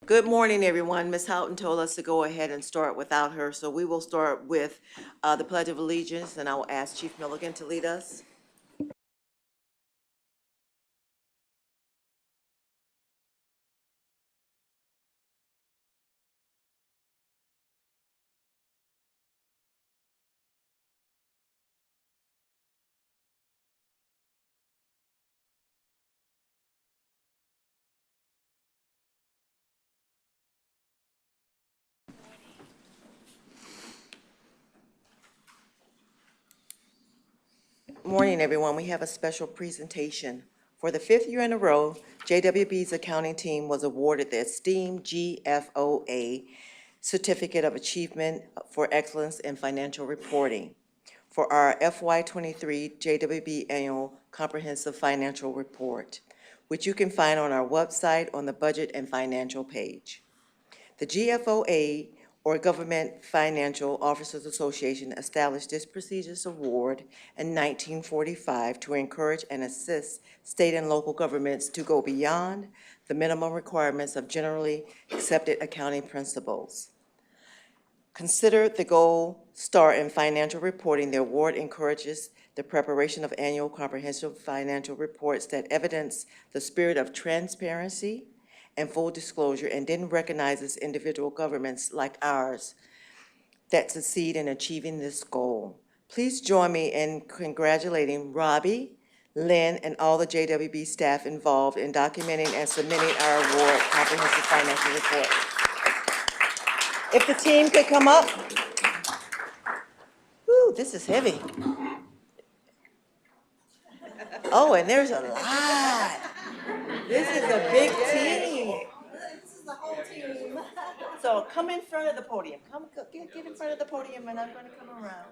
Good morning, everyone. Ms. Houghton told us to go ahead and start without her, so we will start with the Pledge of Allegiance, and I will ask Chief Milligan to lead us. Morning, everyone. We have a special presentation. For the 5th year in a row, JWB's accounting team was awarded the esteemed GFOA Certificate of Achievement for Excellence in Financial Reporting for our FY23 JWB Annual Comprehensive Financial Report, which you can find on our website on the Budget and Financial page. The GFOA, or Government Financial Officers Association, established this prestigious award in 1945 to encourage and assist state and local governments to go beyond the minimum requirements of generally accepted accounting principles. Considered the gold star in financial reporting, the award encourages the preparation of annual comprehensive financial reports that evidence the spirit of transparency and full disclosure, and then recognizes individual governments like ours that succeed in achieving this goal. Please join me in congratulating Robbie, Lynn, and all the JWB staff involved in documenting and submitting our award comprehensive financial report. If the team could come up. Woo, this is heavy. Oh, and there's a lot. This is a big team. This is the whole team. So come in front of the podium. Get in front of the podium, and I'm going to come around.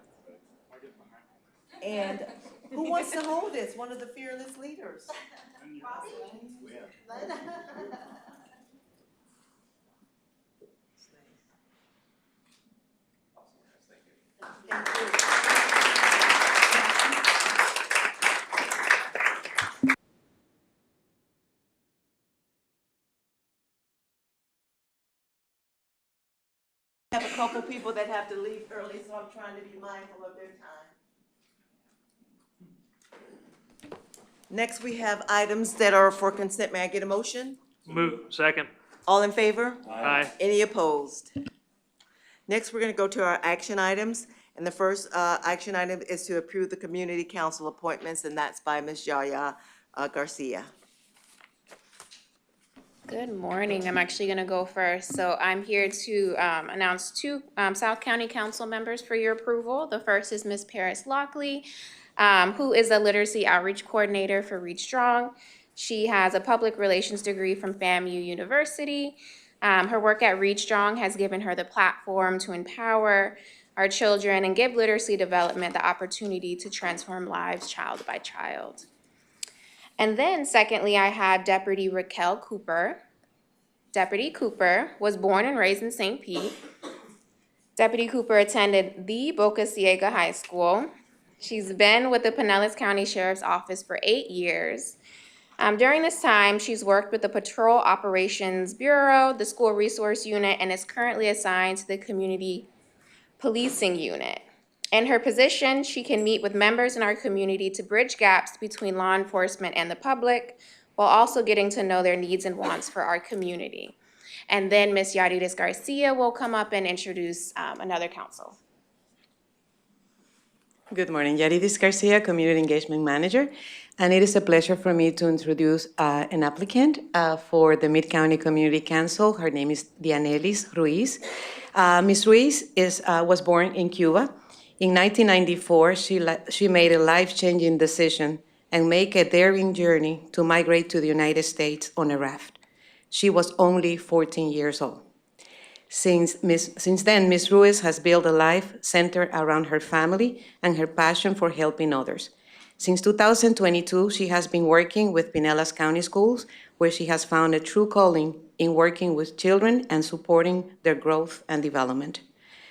And who wants to hold this? One of the fearless leaders. Thank you. I have a couple people that have to leave early, so I'm trying to be mindful of their time. Next, we have items that are for consent. May I get a motion? Move. Second. All in favor? Aye. Any opposed? Next, we're going to go to our action items. And the first action item is to approve the community council appointments, and that's by Ms. Yaya Garcia. Good morning. I'm actually going to go first. So I'm here to announce two South County Council members for your approval. The first is Ms. Paris Lockley, who is a literacy outreach coordinator for Reach Strong. She has a public relations degree from FAMU University. Her work at Reach Strong has given her the platform to empower our children and give literacy development the opportunity to transform lives child by child. And then secondly, I have Deputy Raquel Cooper. Deputy Cooper was born and raised in St. Pete. Deputy Cooper attended the Boca Ciega High School. She's been with the Pinellas County Sheriff's Office for 8 years. During this time, she's worked with the Patrol Operations Bureau, the School Resource Unit, and is currently assigned to the Community Policing Unit. In her position, she can meet with members in our community to bridge gaps between law enforcement and the public, while also getting to know their needs and wants for our community. And then Ms. Yadidis Garcia will come up and introduce another council. Good morning, Yadidis Garcia, Community Engagement Manager. And it is a pleasure for me to introduce an applicant for the Mid-County Community Council. Her name is Dianelis Ruiz. Ms. Ruiz was born in Cuba. In 1994, she made a life-changing decision and made a daring journey to migrate to the United States on a raft. She was only 14 years old. Since then, Ms. Ruiz has built a life centered around her family and her passion for helping others. Since 2022, she has been working with Pinellas County Schools, where she has found a true calling in working with children and supporting their growth and development.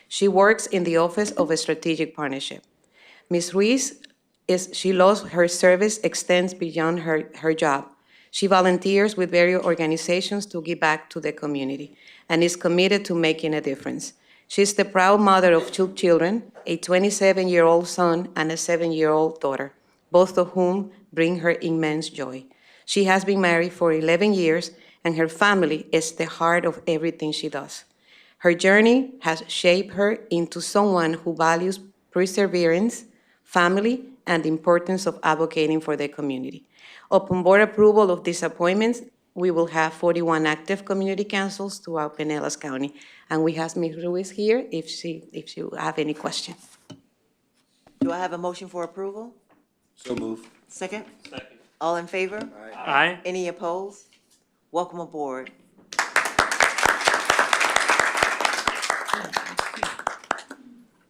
She works in the Office of a Strategic Partnership. Ms. Ruiz, her service extends beyond her job. She volunteers with various organizations to give back to the community and is committed to making a difference. She's the proud mother of two children, a 27-year-old son and a 7-year-old daughter, both of whom bring her immense joy. She has been married for 11 years, and her family is the heart of everything she does. Her journey has shaped her into someone who values perseverance, family, and the importance of advocating for the community. Upon board approval of these appointments, we will have 41 active community councils throughout Pinellas County. And we have Ms. Ruiz here if you have any questions. Do I have a motion for approval? So move. Second? Second. All in favor? Aye. Any opposed? Welcome aboard.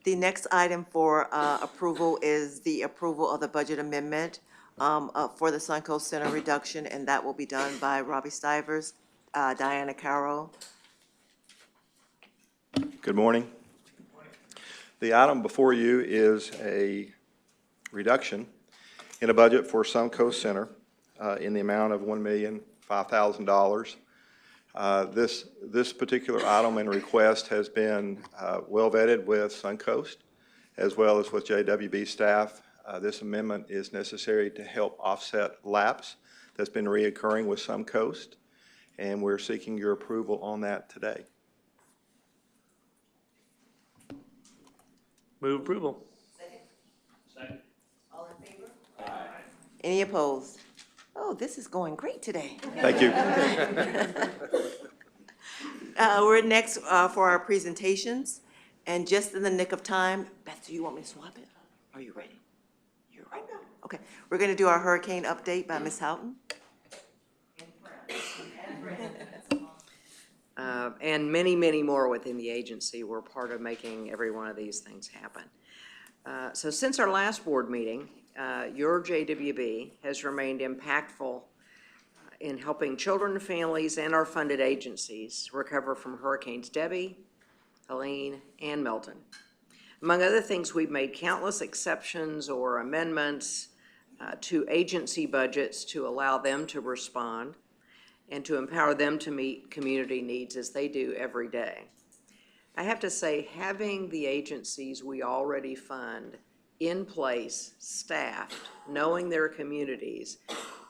The next item for approval is the approval of the budget amendment for the Suncoast Center reduction, and that will be done by Robbie Stivers, Diana Carroll. Good morning. The item before you is a reduction in a budget for Suncoast Center in the amount of $1,005,000. This particular item and request has been well vetted with Suncoast as well as with JWB staff. This amendment is necessary to help offset lapse that's been reoccurring with Suncoast, and we're seeking your approval on that today. Move approval. All in favor? Any opposed? Oh, this is going great today. Thank you. We're next for our presentations, and just in the nick of time, Beth, do you want me to swap it? Are you ready? You're right now. Okay, we're going to do our hurricane update by Ms. Houghton. And many, many more within the agency were part of making every one of these things happen. So since our last board meeting, your JWB has remained impactful in helping children, families, and our funded agencies recover from Hurricanes Debbie, Helene, and Milton. Among other things, we've made countless exceptions or amendments to agency budgets to allow them to respond and to empower them to meet community needs as they do every day. I have to say, having the agencies we already fund in place, staffed, knowing their communities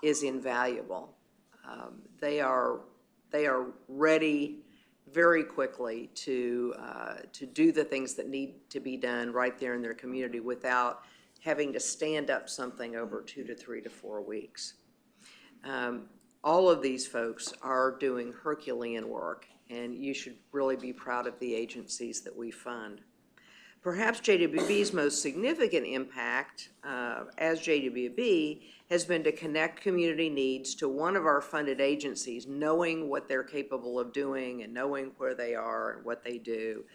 is invaluable. They are ready very quickly to do the things that need to be done right there in their community without having to stand up something over 2 to 3 to 4 weeks. All of these folks are doing Herculean work, and you should really be proud of the agencies that we fund. Perhaps JWB's most significant impact as JWB has been to connect community needs to one of our funded agencies, knowing what they're capable of doing and knowing where they are and what they do.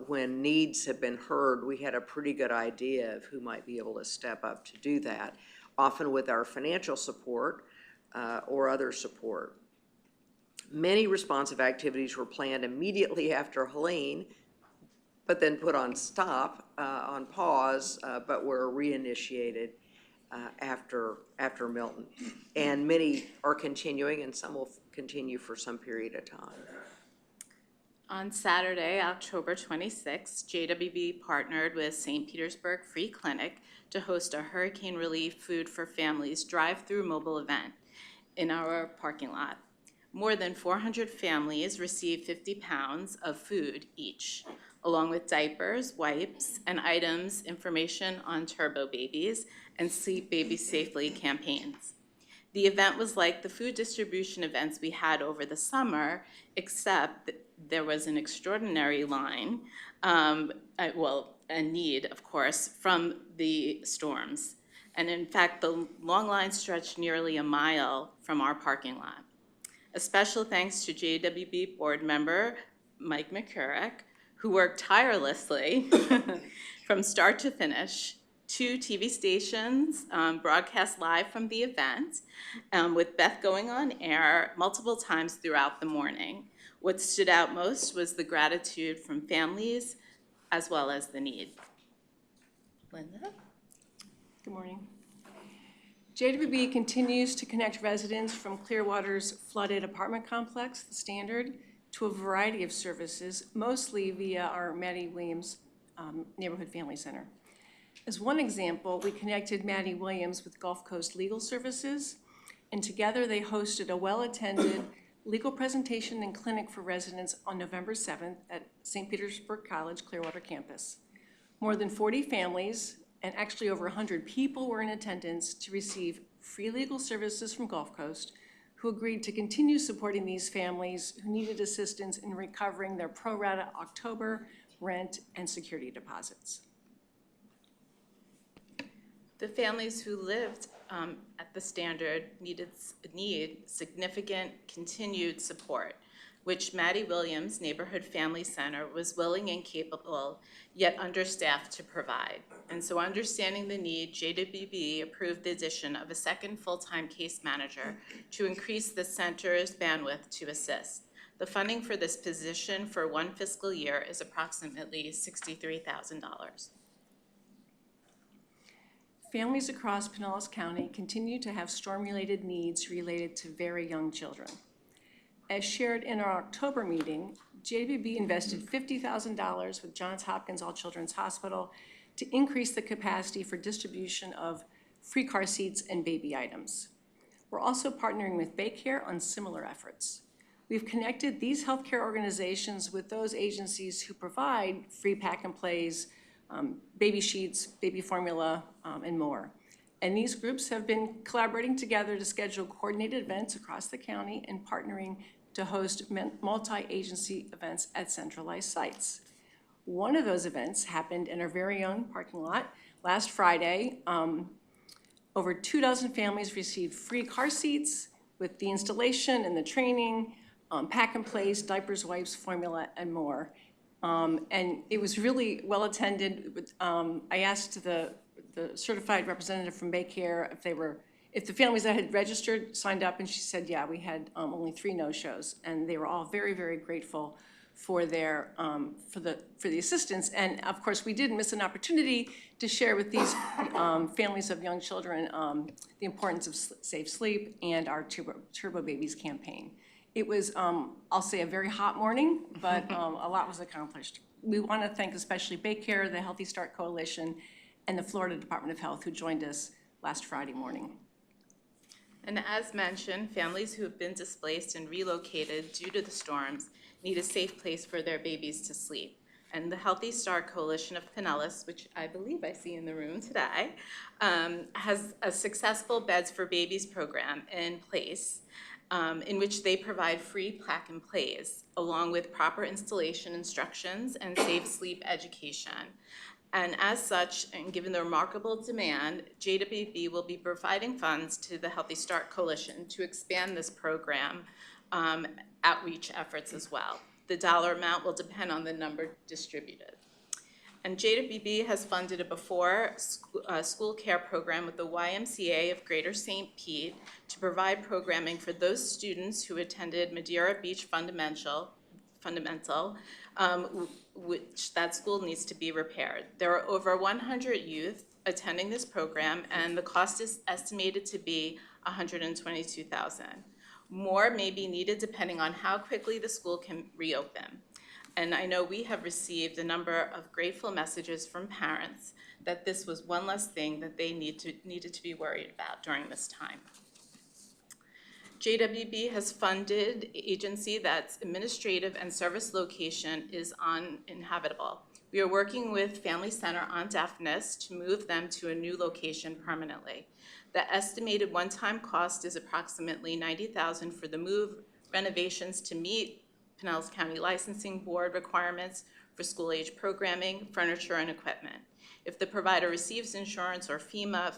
When needs have been heard, we had a pretty good idea of who might be able to step up to do that, often with our financial support or other support. Many responsive activities were planned immediately after Helene, but then put on on pause, but were reinitiated after Milton. And many are continuing, and some will continue for some period of time. On Saturday, October 26th, JWB partnered with St. Petersburg Free Clinic to host a Hurricane Relief Food for Families drive-through mobile event in our parking lot. More than 400 families received 50 pounds of food each, along with diapers, wipes, and items, information on turbo babies, and Sleep Baby Safely campaigns. The event was like the food distribution events we had over the summer, except that there was an extraordinary line, a need, of course, from the storms. And in fact, the long line stretched nearly a mile from our parking lot. A special thanks to JWB board member Mike McCurrick, who worked tirelessly from start to finish. 2 TV stations broadcast live from the event, with Beth going on air multiple times throughout the morning. What stood out most was the gratitude from families as well as the need. Linda? Good morning. JWB continues to connect residents from Clearwater's flooded apartment complex, the Standard, to a variety of services, mostly via our Maddie Williams Neighborhood Family Center. As one example, we connected Maddie Williams with Gulf Coast Legal Services, and together they hosted a well-attended legal presentation and clinic for residents on November 7th at St. Petersburg College Clearwater campus. More than 40 families and actually over 100 people were in attendance to receive free legal services from Gulf Coast, who agreed to continue supporting these families who needed assistance in recovering their pro rata October rent and security deposits. The families who lived at the Standard need significant continued support, which Maddie Williams Neighborhood Family Center was willing and capable, yet understaffed to provide. And so understanding the need, JWB approved the addition of a second full-time case manager to increase the center's bandwidth to assist. The funding for this position for one fiscal year is approximately $63,000. Families across Pinellas County continue to have storm-related needs related to very young children. As shared in our October meeting, JWB invested $50,000 with Johns Hopkins All Children's Hospital to increase the capacity for distribution of free car seats and baby items. We're also partnering with Baycare on similar efforts. We've connected these healthcare organizations with those agencies who provide free pack and plays, baby sheets, baby formula, and more. And these groups have been collaborating together to schedule coordinated events across the county and partnering to host multi-agency events at centralized sites. One of those events happened in our very own parking lot last Friday. Over 24 families received free car seats with the installation and the training, pack and plays, diapers, wipes, formula, and more. And it was really well attended. I asked the certified representative from Baycare if the families that had registered signed up, and she said, yeah, we had only 3 no-shows, and they were all very, very grateful for their for the assistance. And of course, we did miss an opportunity to share with these families of young children the importance of safe sleep and our Turbo Babies campaign. It was, I'll say, a very hot morning, but a lot was accomplished. We want to thank especially Baycare, the Healthy Start Coalition, and the Florida Department of Health, who joined us last Friday morning. And as mentioned, families who have been displaced and relocated due to the storms need a safe place for their babies to sleep. And the Healthy Start Coalition of Pinellas, which I believe I see in the room today, has a successful Beds for Babies program in place, in which they provide free pack and plays, along with proper installation instructions and safe sleep education. And as such, and given the remarkable demand, JWB will be providing funds to the Healthy Start Coalition to expand this program outreach efforts as well. The dollar amount will depend on the number distributed. And JWB has funded a before school care program with the YMCA of Greater St. Pete to provide programming for those students who attended Madeira Beach Fundamental, which that school needs to be repaired. There are over 100 youth attending this program, and the cost is estimated to be $122,000. More may be needed depending on how quickly the school can reopen. And I know we have received a number of grateful messages from parents that this was one less thing that they needed to be worried about during this time. JWB has funded an agency that's administrative and service location is uninhabitable. We are working with Family Center on Deafness to move them to a new location permanently. The estimated one-time cost is approximately $90,000 for the move, renovations to meet Pinellas County Licensing Board requirements for school-age programming, furniture, and equipment. If the provider receives insurance or FEMA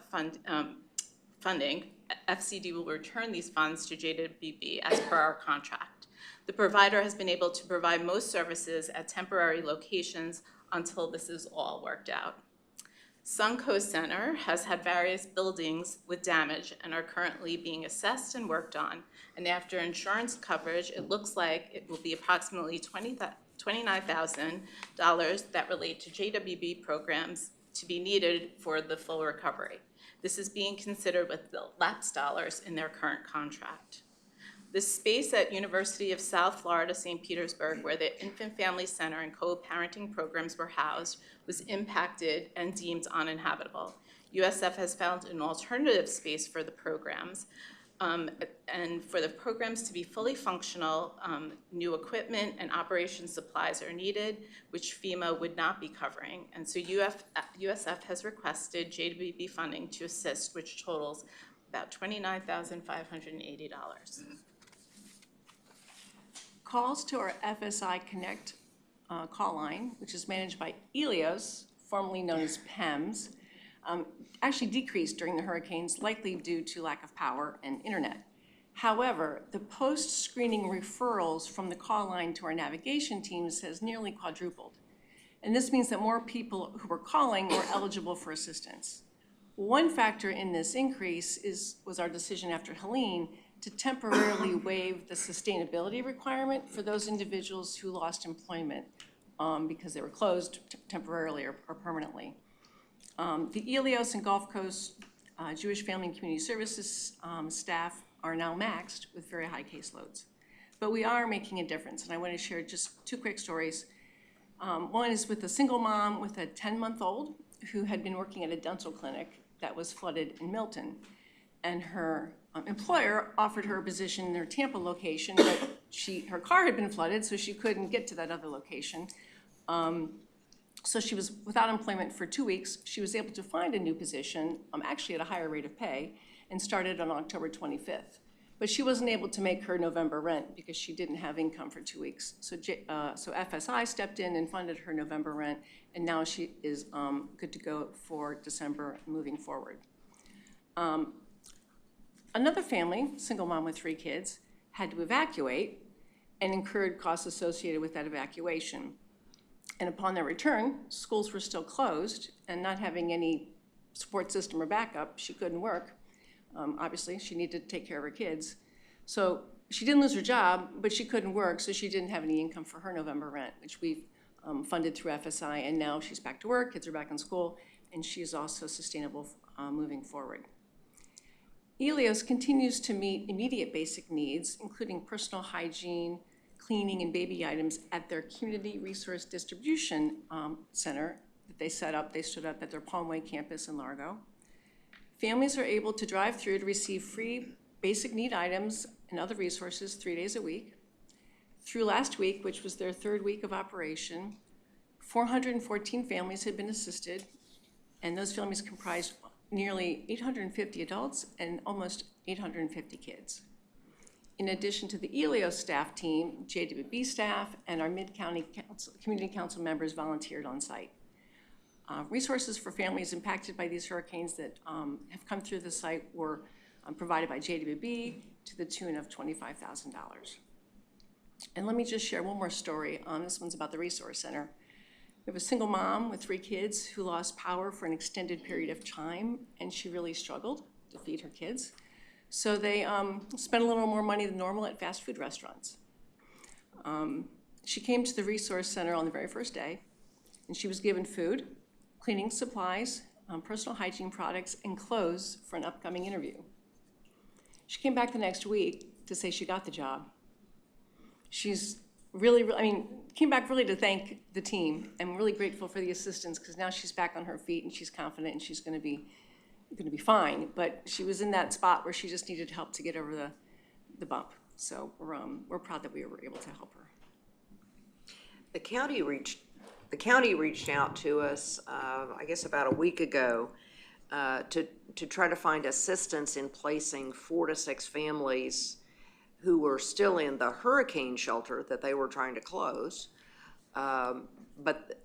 funding, FCD will return these funds to JWB as per our contract. The provider has been able to provide most services at temporary locations until this is all worked out. Suncoast Center has had various buildings with damage and are currently being assessed and worked on. And after insurance coverage, it looks like it will be approximately $29,000 that relate to JWB programs to be needed for the full recovery. This is being considered with the lapsed dollars in their current contract. The space at University of South Florida, St. Petersburg, where the Infant Family Center and co-parenting programs were housed, was impacted and deemed uninhabitable. USF has found an alternative space for the programs, and for the programs to be fully functional, new equipment and operation supplies are needed, which FEMA would not be covering. And so USF has requested JWB funding to assist, which totals about $29,580. Calls to our FSI Connect call line, which is managed by Elios, formerly known as PEMS, actually decreased during the hurricanes, likely due to lack of power and internet. However, the post-screening referrals from the call line to our navigation teams has nearly quadrupled. And this means that more people who were calling were eligible for assistance. One factor in this increase was our decision after Helene to temporarily waive the sustainability requirement for those individuals who lost employment because they were closed temporarily or permanently. The Elios and Gulf Coast Jewish Family and Community Services staff are now maxed with very high caseloads. But we are making a difference, and I want to share just two quick stories. One is with a single mom with a 10-month-old who had been working at a dental clinic that was flooded in Milton. And her employer offered her a position in their Tampa location, but her car had been flooded, so she couldn't get to that other location. So she was without employment for 2 weeks. She was able to find a new position, actually at a higher rate of pay, and started on October 25th. But she wasn't able to make her November rent because she didn't have income for 2 weeks. So FSI stepped in and funded her November rent, and now she is good to go for December moving forward. Another family, single mom with 3 kids, had to evacuate and incurred costs associated with that evacuation. And upon their return, schools were still closed, and not having any support system or backup, she couldn't work. Obviously, she needed to take care of her kids. So she didn't lose her job, but she couldn't work, so she didn't have any income for her November rent, which we've funded through FSI, and now she's back to work, kids are back in school, and she is also sustainable moving forward. Elios continues to meet immediate basic needs, including personal hygiene, cleaning, and baby items at their community resource distribution center that they stood up at their Palmway campus in Largo. Families are able to drive through to receive free basic need items and other resources 3 days a week. Through last week, which was their 3rd week of operation, 414 families had been assisted, and those families comprised nearly 850 adults and almost 850 kids. In addition to the Elios staff team, JWB staff and our Mid-County Community Council members volunteered on site. Resources for families impacted by these hurricanes that have come through the site were provided by JWB to the tune of $25,000. And let me just share one more story. This one's about the Resource Center. We have a single mom with 3 kids who lost power for an extended period of time, and she really struggled to feed her kids. So they spent a little more money than normal at fast food restaurants. She came to the Resource Center on the very first day, and she was given food, cleaning supplies, personal hygiene products, and clothes for an upcoming interview. She came back the next week to say she got the job. She's came back really to thank the team. I'm really grateful for the assistance because now she's back on her feet and she's confident and she's going to be fine. But she was in that spot where she just needed help to get over the bump. So we're proud that we were able to help her. The county reached out to us, I guess about a week ago, to try to find assistance in placing 4 to 6 families who were still in the hurricane shelter that they were trying to close, but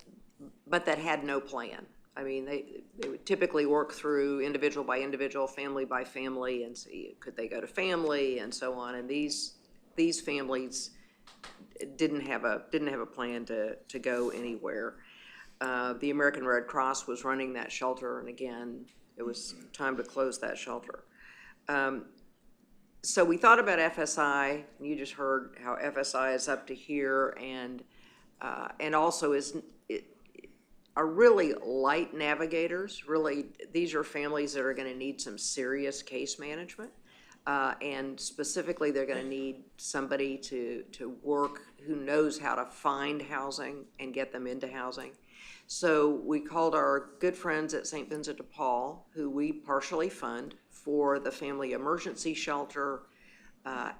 that had no plan. I mean, they would typically work through individual by individual, family by family, and see could they go to family and so on. And these families didn't have a plan to go anywhere. The American Red Cross was running that shelter, and again, it was time to close that shelter. So we thought about FSI. You just heard how FSI is up to here, and also are really light navigators. Really, these are families that are going to need some serious case management. And specifically, they're going to need somebody to work who knows how to find housing and get them into housing. So we called our good friends at St. Vincent de Paul, who we partially fund, for the family emergency shelter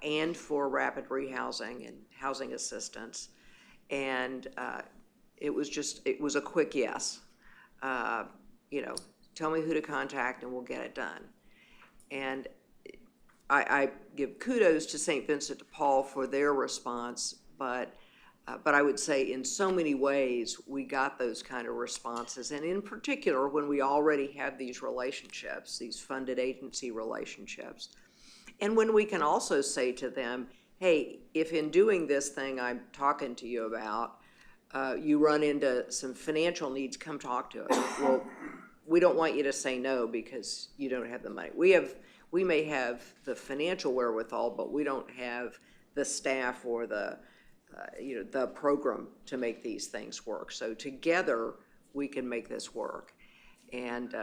and for rapid rehousing and housing assistance. And it was a quick yes. Tell me who to contact and we'll get it done. And I give kudos to St. Vincent de Paul for their response, but I would say in so many ways we got those kind of responses, and in particular when we already have these relationships, these funded agency relationships, and when we can also say to them, hey, if in doing this thing I'm talking to you about, you run into some financial needs, come talk to us. Well, we don't want you to say no because you don't have the money. We may have the financial wherewithal, but we don't have the staff or the program to make these things work. So together we can make this work. And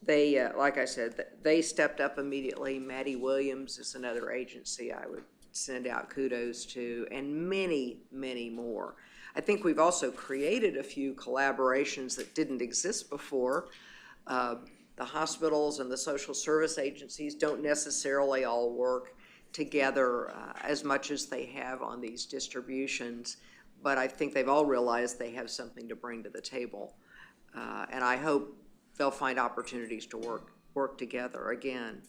they, like I said, they stepped up immediately. Maddie Williams is another agency I would send out kudos to, and many, many more. I think we've also created a few collaborations that didn't exist before. The hospitals and the social service agencies don't necessarily all work together as much as they have on these distributions, but I think they've all realized they have something to bring to the table. And I hope they'll find opportunities to work together again.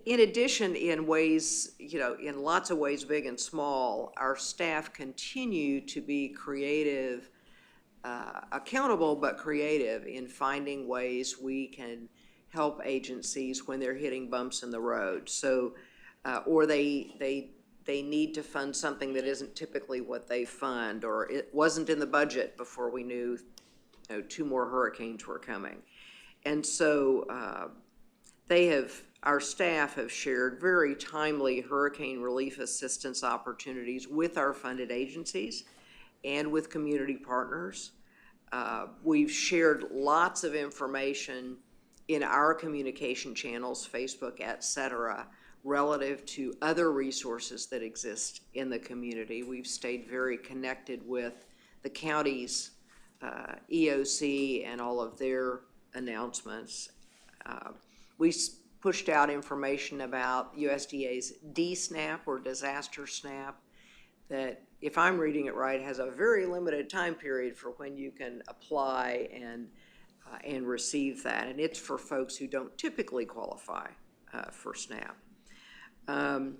In addition, in ways, in lots of ways, big and small, our staff continue to be creative, accountable but creative in finding ways we can help agencies when they're hitting bumps in the road. So, or they need to fund something that isn't typically what they fund, or it wasn't in the budget before we knew 2 more hurricanes were coming. And so our staff have shared very timely hurricane relief assistance opportunities with our funded agencies and with community partners. We've shared lots of information in our communication channels, Facebook, et cetera, relative to other resources that exist in the community. We've stayed very connected with the county's EOC and all of their announcements. We pushed out information about USDA's DSNAP, or Disaster SNAP, that, if I'm reading it right, has a very limited time period for when you can apply and receive that, and it's for folks who don't typically qualify for SNAP. And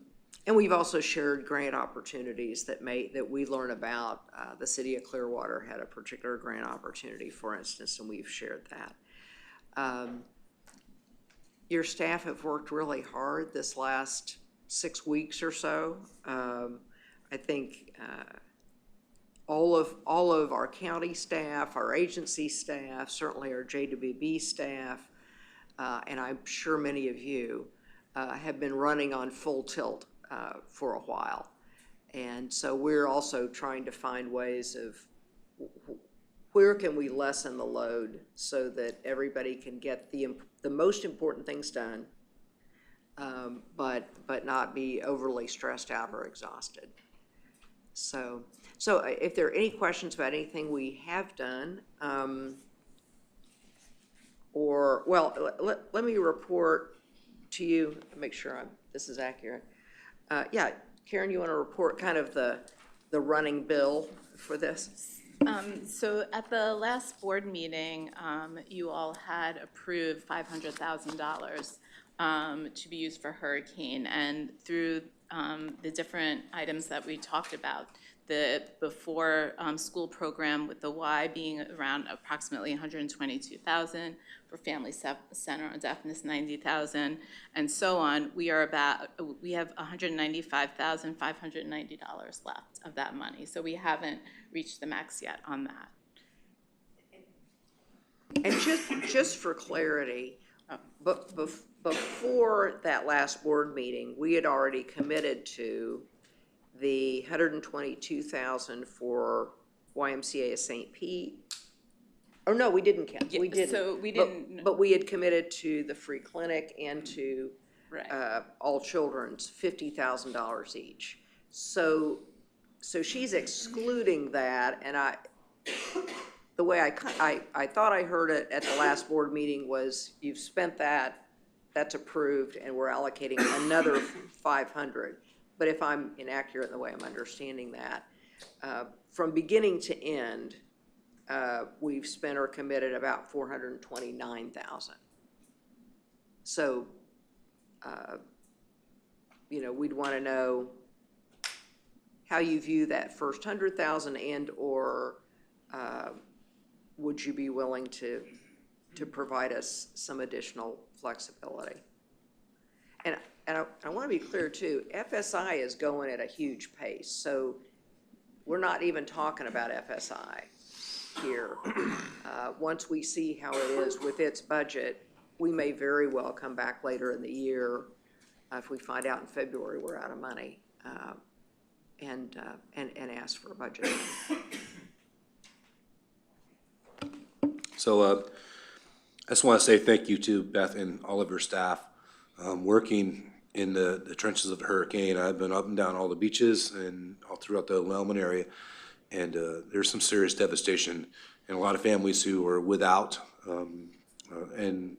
we've also shared grant opportunities that we learn about. The city of Clearwater had a particular grant opportunity, for instance, and we've shared that. Your staff have worked really hard this last 6 weeks or so. I think all of our county staff, our agency staff, certainly our JWB staff, and I'm sure many of you have been running on full tilt for a while. And so we're also trying to find ways of where can we lessen the load so that everybody can get the most important things done, but not be overly stressed out or exhausted. So if there are any questions about anything we have done, let me report to you, make sure this is accurate. Yeah, Karen, you want to report kind of the running bill for this? So at the last board meeting, you all had approved $500,000 to be used for hurricane, and through the different items that we talked about, the before school program with the Y being around approximately $122,000, for Family Center on Deafness $90,000, and so on. We have $195,590 left of that money, so we haven't reached the max yet on that. And just for clarity, but before that last board meeting, we had already committed to the $122,000 for YMCA of St. Pete. Oh, no, we didn't count, we Yeah, didn't. so we But- didn't- But we had committed to the free clinic and to Right. all children's $50,000 each. So she's excluding that, and the way I thought I heard it at the last board meeting was, you've spent that, that's approved, and we're allocating another 500. But if I'm inaccurate in the way I'm understanding that, from beginning to end, we've spent or committed about $429,000. So, we'd want to know how you view that first 100,000, and/or would you be willing to provide us some additional flexibility? And I want to be clear too, FSI is going at a huge pace, so we're not even talking about FSI here. Once we see how it is with its budget, we may very well come back later in the year, if we find out in February we're out of money, and ask for a budget. So I just want to say thank you to Beth and all of your staff. Working in the trenches of the hurricane, I've been up and down all the beaches and all throughout the Lellman area, and there's some serious devastation and a lot of families who are without, and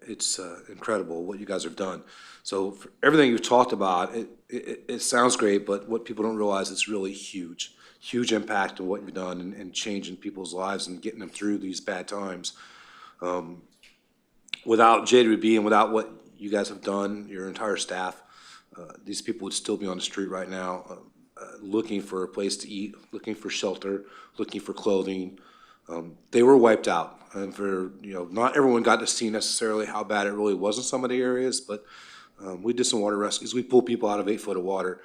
it's incredible what you guys have done. So for everything you've talked about, it sounds great, but what people don't realize, it's really huge impact of what you've done and changing people's lives and getting them through these bad times. Without JWB and without what you guys have done, your entire staff, these people would still be on the street right now, looking for a place to eat, looking for shelter, looking for clothing. They were wiped out, and not everyone got to see necessarily how bad it really was in some of the areas, but we did some water rescues. We pulled people out of 8 foot of water.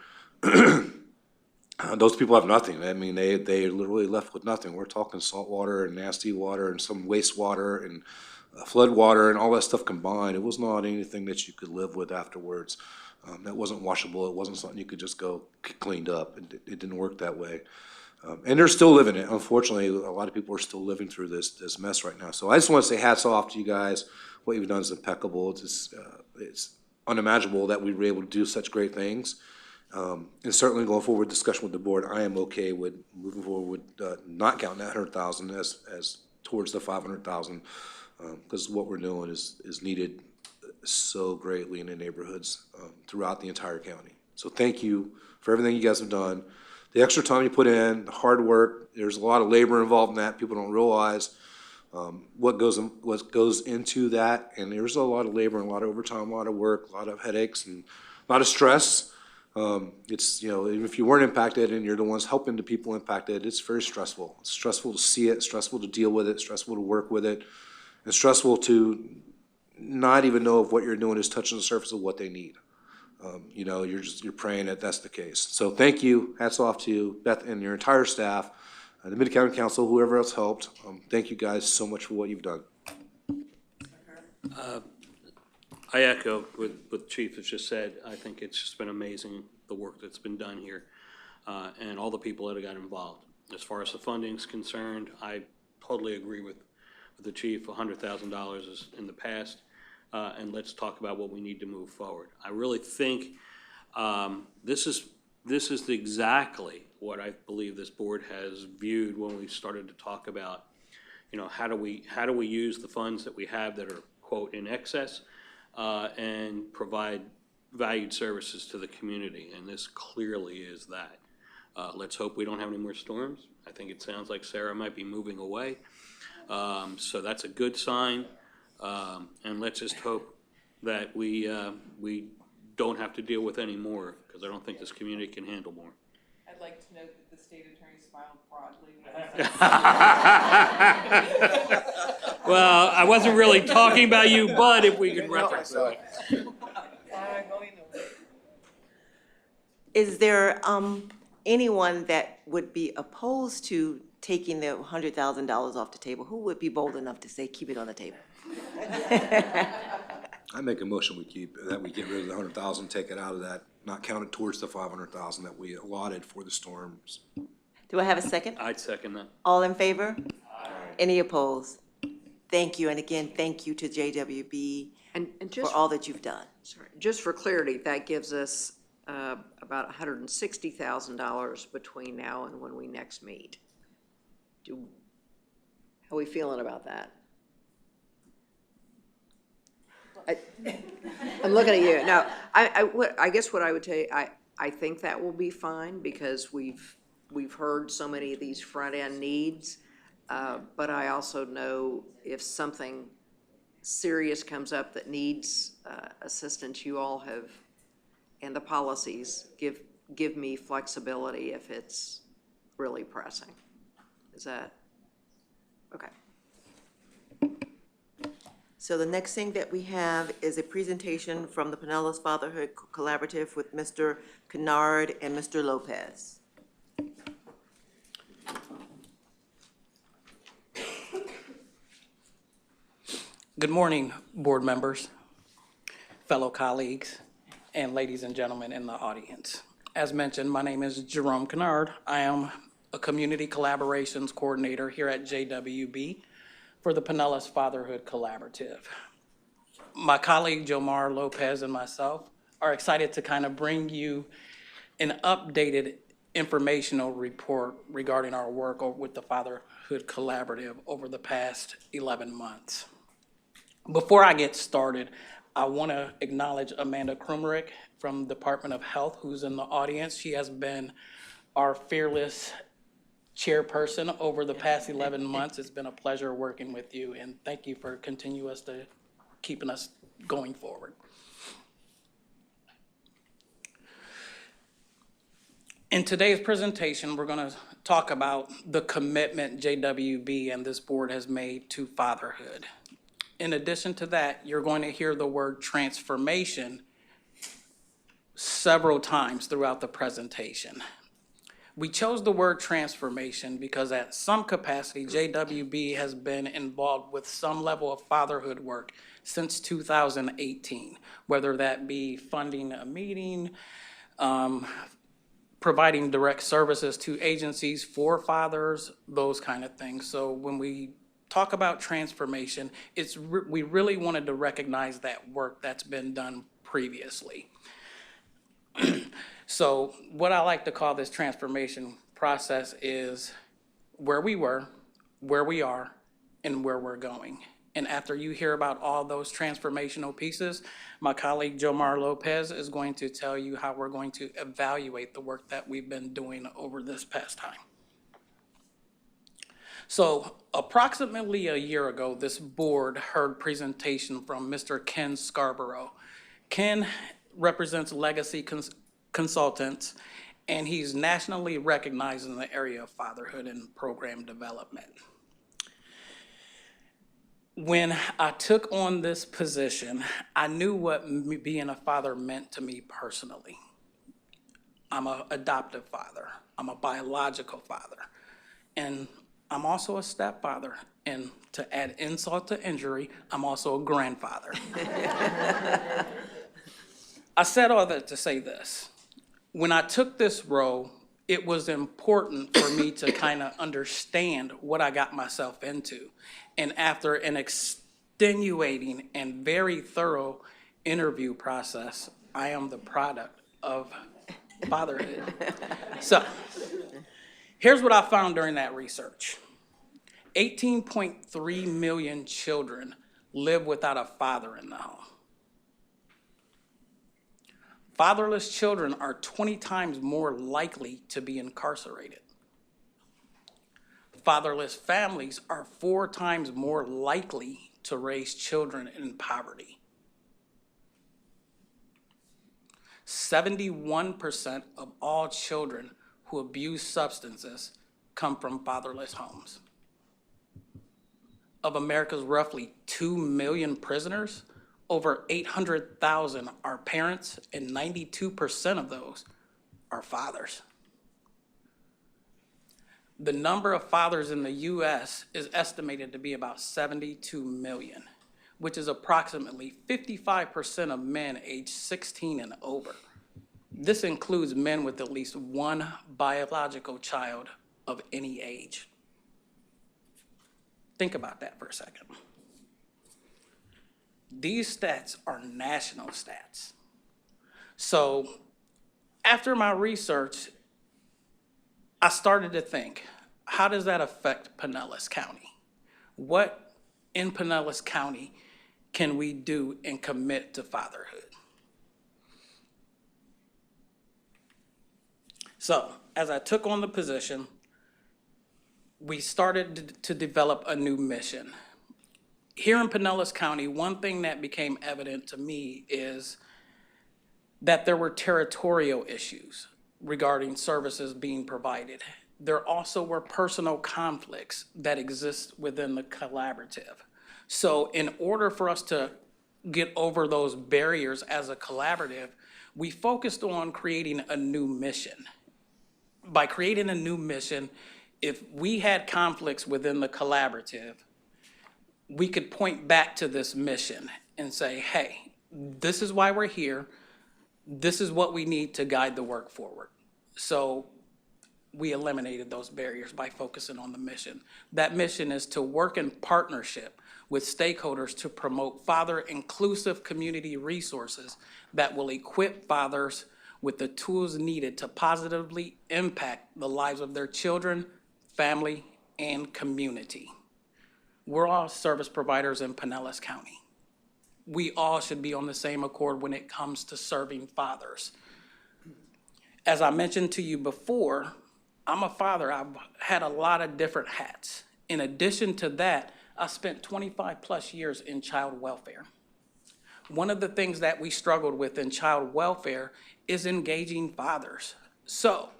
Those people have nothing. I mean, they literally left with nothing. We're talking salt water and nasty water and some wastewater and flood water and all that stuff combined. It was not anything that you could live with afterwards. That wasn't washable. It wasn't something you could just go cleaned up. It didn't work that way. And they're still living it. Unfortunately, a lot of people are still living through this mess right now. So I just want to say hats off to you guys. What you've done is impeccable. It's unimaginable that we were able to do such great things. And certainly going forward, discussion with the board, I am okay with moving forward with not counting that 100,000 as towards the 500,000, because what we're doing is needed so greatly in the neighborhoods throughout the entire county. So thank you for everything you guys have done. The extra time you put in, the hard work, there's a lot of labor involved in that. People don't realize what goes into that, and there's a lot of labor and a lot of overtime, a lot of work, a lot of headaches, and a lot of stress. It's, even if you weren't impacted and you're the ones helping the people impacted, it's very stressful. It's stressful to see it, stressful to deal with it, stressful to work with it, and stressful to not even know if what you're doing is touching the surface of what they need. You're praying that that's the case. So thank you, hats off to you, Beth, and your entire staff, the Mid-County Council, whoever else helped. Thank you guys so much for what you've done. I echo what Chief has just said. I think it's just been amazing, the work that's been done here, and all the people that have got involved. As far as the funding is concerned, I totally agree with the Chief. $100,000 is in the past, and let's talk about what we need to move forward. I really think this is exactly what I believe this board has viewed when we started to talk about, how do we use the funds that we have that are, quote, in excess, and provide valued services to the community, and this clearly is that. Let's hope we don't have any more storms. I think it sounds like Sarah might be moving away, so that's a good sign, and let's just hope that we don't have to deal with any more, because I don't think this community can handle more. I'd like to note that the state attorney smiled broadly. Well, I wasn't really talking about you, but if we could reference it. Is there anyone that would be opposed to taking the $100,000 off the table? Who would be bold enough to say, keep it on the table? I make a motion we get rid of the 100,000, take it out of that, not count it towards the 500,000 that we allotted for the storms. Do I have a second? I'd second that. All in favor? Any opposed? Thank you, and again, thank you to JWB And for just, all that you've done. sorry, just for clarity, that gives us about $160,000 between now and when we next meet. How are we feeling about that? I'm looking at you. No, I guess what I would tell you, I think that will be fine because we've heard so many of these front-end needs. But I also know if something serious comes up that needs assistance, you all have, and the policies give me flexibility if it's really pressing. Is that, okay. So the next thing that we have is a presentation from the Pinellas Fatherhood Collaborative with Mr. Kennard and Mr. Lopez. Good morning, board members, fellow colleagues, and ladies and gentlemen in the audience. As mentioned, my name is Jerome Kennard. I am a Community Collaborations Coordinator here at JWB for the Pinellas Fatherhood Collaborative. My colleague Jomar Lopez and myself are excited to kind of bring you an updated informational report regarding our work with the Fatherhood Collaborative over the past 11 months. Before I get started, I want to acknowledge Amanda Krumerick from Department of Health, who's in the audience. She has been our fearless chairperson over the past 11 months. It's been a pleasure working with you, and thank you for keeping us going forward. In today's presentation, we're going to talk about the commitment JWB and this board has made to fatherhood. In addition to that, you're going to hear the word transformation several times throughout the presentation. We chose the word transformation because at some capacity, JWB has been involved with some level of fatherhood work since 2018, whether that be funding a meeting, providing direct services to agencies for fathers, those kind of things. So when we talk about transformation, we really wanted to recognize that work that's been done previously. So what I like to call this transformation process is where we were, where we are, and where we're going. And after you hear about all those transformational pieces, my colleague Jomar Lopez is going to tell you how we're going to evaluate the work that we've been doing over this past time. So approximately a year ago, this board heard presentation from Mr. Ken Scarborough. Ken represents Legacy Consultants, and he's nationally recognized in the area of fatherhood and program development. When I took on this position, I knew what being a father meant to me personally. I'm an adoptive father. I'm a biological father. And I'm also a stepfather, and to add insult to injury, I'm also a grandfather. I said all that to say this. When I took this role, it was important for me to kind of understand what I got myself into. And after an extenuating and very thorough interview process, I am the product of fatherhood. So, here's what I found during that research. 18.3 million children live without a father in the home. Fatherless children are 20 times more likely to be incarcerated. Fatherless families are 4 times more likely to raise children in poverty. 71% of all children who abuse substances come from fatherless homes. Of America's roughly 2 million prisoners, over 800,000 are parents, and 92% of those are fathers. The number of fathers in the U.S. is estimated to be about 72 million, which is approximately 55% of men aged 16 and over. This includes men with at least one biological child of any age. Think about that for a second. These stats are national stats. So after my research, I started to think, how does that affect Pinellas County? What in Pinellas County can we do and commit to fatherhood? So as I took on the position, we started to develop a new mission. Here in Pinellas County, one thing that became evident to me is that there were territorial issues regarding services being provided. There also were personal conflicts that exist within the collaborative. So in order for us to get over those barriers as a collaborative, we focused on creating a new mission. By creating a new mission, if we had conflicts within the collaborative, we could point back to this mission and say, hey, this is why we're here. This is what we need to guide the work forward. So we eliminated those barriers by focusing on the mission. That mission is to work in partnership with stakeholders to promote father-inclusive community resources that will equip fathers with the tools needed to positively impact the lives of their children, family, and community. We're all service providers in Pinellas County. We all should be on the same accord when it comes to serving fathers. As I mentioned to you before, I'm a father. I've had a lot of different hats. In addition to that, I spent 25 plus years in child welfare. One of the things that we struggled with in child welfare is engaging fathers. So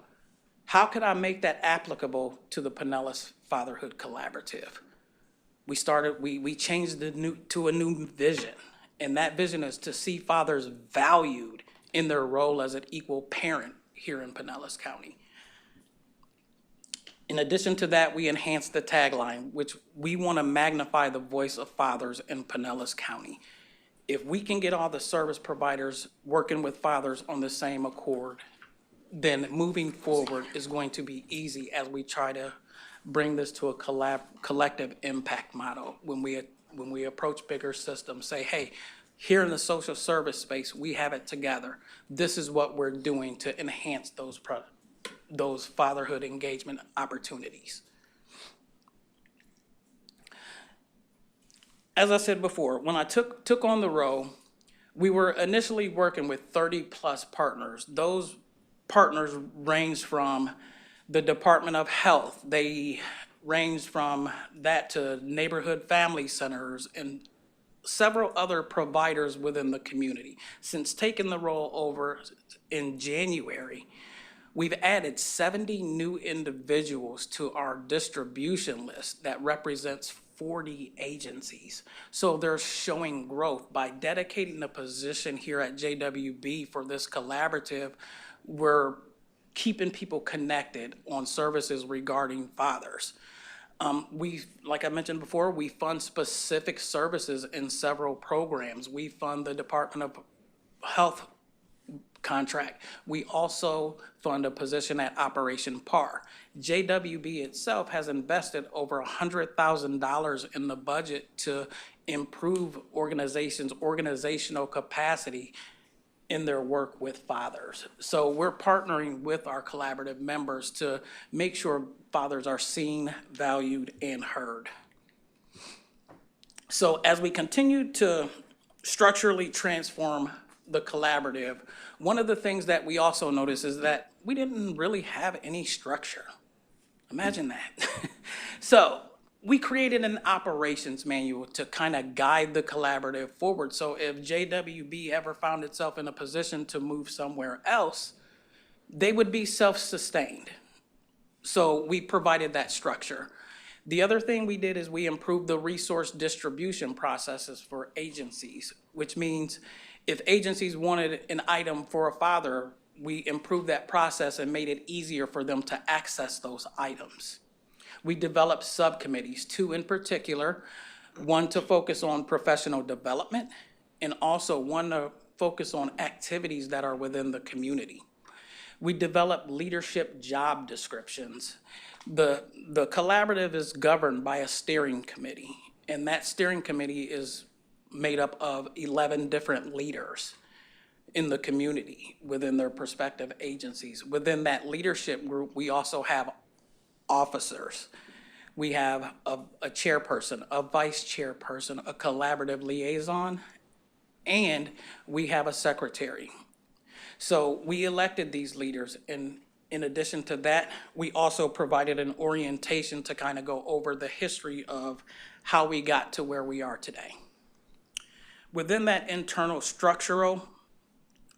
how could I make that applicable to the Pinellas Fatherhood Collaborative? We changed to a new vision, and that vision is to see fathers valued in their role as an equal parent here in Pinellas County. In addition to that, we enhanced the tagline, which we want to magnify the voice of fathers in Pinellas County. If we can get all the service providers working with fathers on the same accord, then moving forward is going to be easy as we try to bring this to a collective impact model. When we approach bigger systems, say, hey, here in the social service space, we have it together. This is what we're doing to enhance those fatherhood engagement opportunities. As I said before, when I took on the role, we were initially working with 30 plus partners. Those partners range from the Department of Health. They range from that to neighborhood family centers and several other providers within the community. Since taking the role over in January, we've added 70 new individuals to our distribution list that represents 40 agencies. So they're showing growth. By dedicating the position here at JWB for this collaborative, we're keeping people connected on services regarding fathers. Like I mentioned before, we fund specific services in several programs. We fund the Department of Health contract. We also fund a position at Operation PAR. JWB itself has invested over $100,000 in the budget to improve organizations' organizational capacity in their work with fathers. So we're partnering with our collaborative members to make sure fathers are seen, valued, and heard. So as we continue to structurally transform the collaborative, one of the things that we also noticed is that we didn't really have any structure. Imagine that. So we created an operations manual to kind of guide the collaborative forward. So if JWB ever found itself in a position to move somewhere else, they would be self-sustained. So we provided that structure. The other thing we did is we improved the resource distribution processes for agencies, which means if agencies wanted an item for a father, we improved that process and made it easier for them to access those items. We developed subcommittees, 2 in particular. One to focus on professional development, and also one to focus on activities that are within the community. We develop leadership job descriptions. The collaborative is governed by a steering committee, and that steering committee is made up of 11 different leaders in the community within their respective agencies. Within that leadership group, we also have officers. We have a chairperson, a vice chairperson, a collaborative liaison, and we have a secretary. So we elected these leaders, and in addition to that, we also provided an orientation to kind of go over the history of how we got to where we are today. Within that internal structural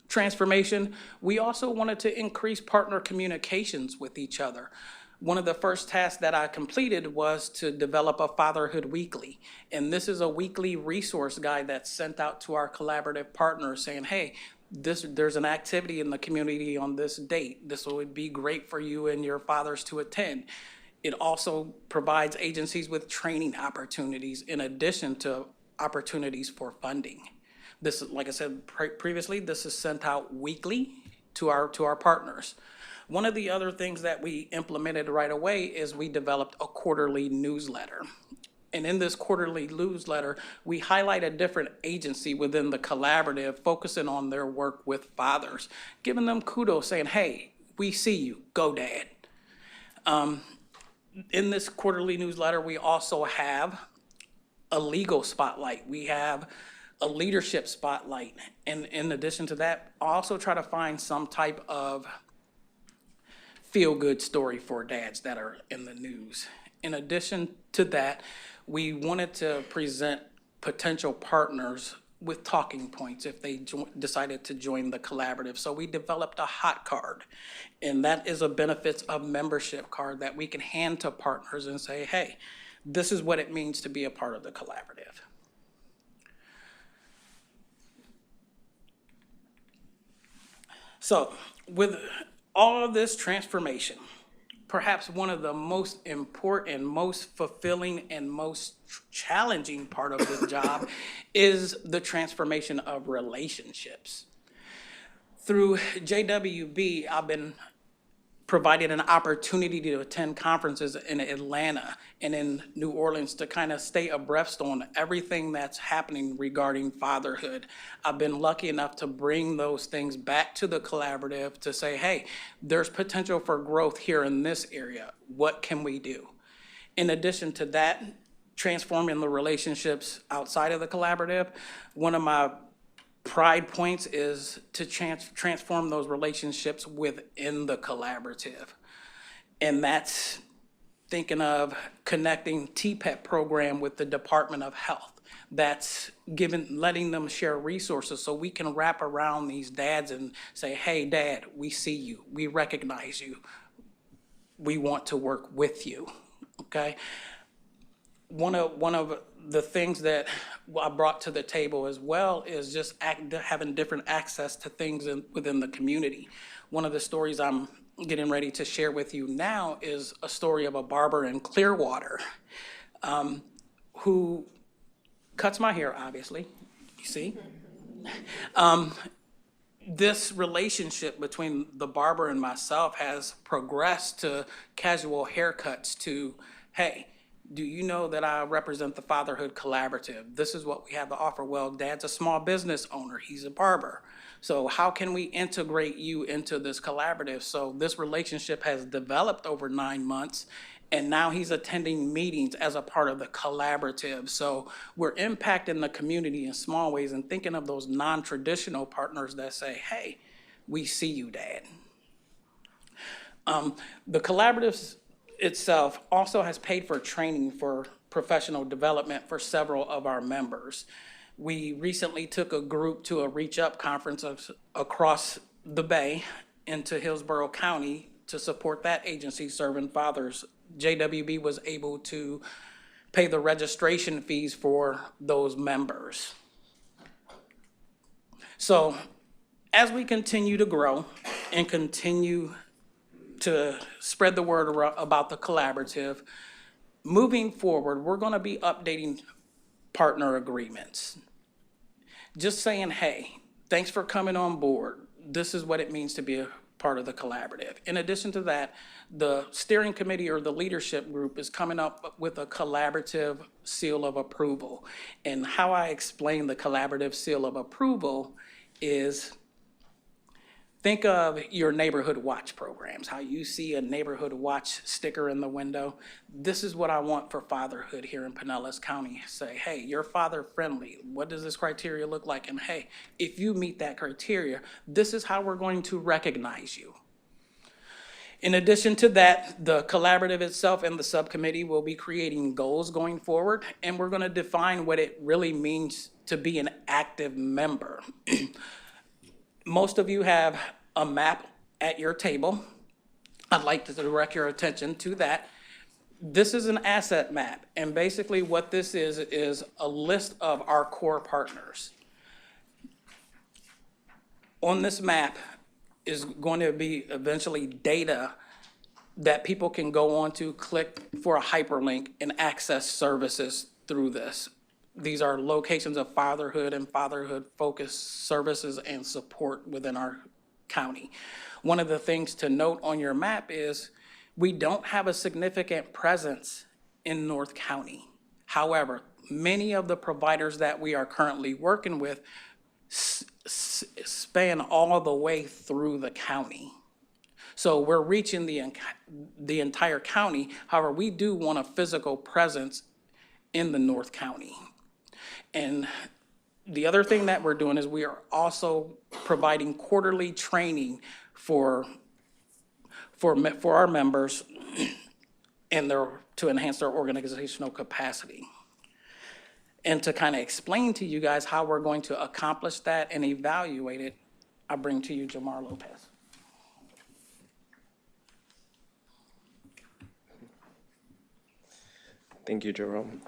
transformation, we also wanted to increase partner communications with each other. One of the first tasks that I completed was to develop a Fatherhood Weekly. And this is a weekly resource guide that's sent out to our collaborative partners saying, hey, there's an activity in the community on this date. This would be great for you and your fathers to attend. It also provides agencies with training opportunities in addition to opportunities for funding. This, like I said previously, this is sent out weekly to our partners. One of the other things that we implemented right away is we developed a quarterly newsletter. And in this quarterly newsletter, we highlight a different agency within the collaborative focusing on their work with fathers, giving them kudos, saying, hey, we see you, go Dad. In this quarterly newsletter, we also have a legal spotlight. We have a leadership spotlight. And in addition to that, I also try to find some type of feel-good story for dads that are in the news. In addition to that, we wanted to present potential partners with talking points if they decided to join the collaborative. So we developed a hot card, and that is a benefits of membership card that we can hand to partners and say, hey, this is what it means to be a part of the collaborative. So with all of this transformation, perhaps one of the most important, most fulfilling, and most challenging part of this job is the transformation of relationships. Through JWB, I've been provided an opportunity to attend conferences in Atlanta and in New Orleans to kind of stay abreast on everything that's happening regarding fatherhood. I've been lucky enough to bring those things back to the collaborative to say, hey, there's potential for growth here in this area. What can we do? In addition to that, transforming the relationships outside of the collaborative, one of my pride points is to transform those relationships within the collaborative. And that's thinking of connecting TPET program with the Department of Health. That's letting them share resources so we can wrap around these dads and say, hey, Dad, we see you, we recognize you, we want to work with you, okay? One of the things that I brought to the table as well is just having different access to things within the community. One of the stories I'm getting ready to share with you now is a story of a barber in Clearwater who cuts my hair, obviously, you see. This relationship between the barber and myself has progressed to casual haircuts to, hey, do you know that I represent the Fatherhood Collaborative? This is what we have to offer. Well, Dad's a small business owner. He's a barber. So how can we integrate you into this collaborative? So this relationship has developed over 9 months, and now he's attending meetings as a part of the collaborative. So we're impacting the community in small ways and thinking of those non-traditional partners that say, hey, we see you, Dad. The collaboratives itself also has paid for training for professional development for several of our members. We recently took a group to a Reach Up conference across the Bay into Hillsborough County to support that agency serving fathers. JWB was able to pay the registration fees for those members. So as we continue to grow and continue to spread the word about the collaborative, moving forward, we're going to be updating partner agreements. Just saying, hey, thanks for coming on board. This is what it means to be a part of the collaborative. In addition to that, the steering committee or the leadership group is coming up with a collaborative seal of approval. And how I explain the collaborative seal of approval is, think of your neighborhood watch programs, how you see a neighborhood watch sticker in the window. This is what I want for fatherhood here in Pinellas County. Say, hey, you're father friendly. What does this criteria look like? And hey, if you meet that criteria, this is how we're going to recognize you. In addition to that, the collaborative itself and the subcommittee will be creating goals going forward, and we're going to define what it really means to be an active member. Most of you have a map at your table. I'd like to direct your attention to that. This is an asset map, and basically what this is a list of our core partners. On this map is going to be eventually data that people can go on to, click for a hyperlink and access services through this. These are locations of fatherhood and fatherhood-focused services and support within our county. One of the things to note on your map is we don't have a significant presence in North County. However, many of the providers that we are currently working with span all the way through the county. So we're reaching the entire county. However, we do want a physical presence in the North County. And the other thing that we're doing is we are also providing quarterly training for our members and to enhance their organizational capacity. And to kind of explain to you guys how we're going to accomplish that and evaluate it, I bring to you Jamar Lopez. Thank you, Jerome.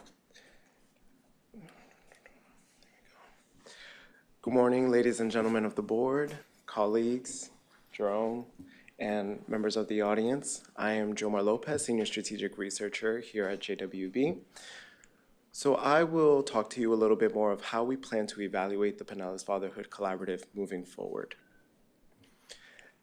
Good morning, ladies and gentlemen of the board, colleagues, Jerome, and members of the audience. I am Jomar Lopez, Senior Strategic Researcher here at JWB. So I will talk to you a little bit more of how we plan to evaluate the Pinellas Fatherhood Collaborative moving forward.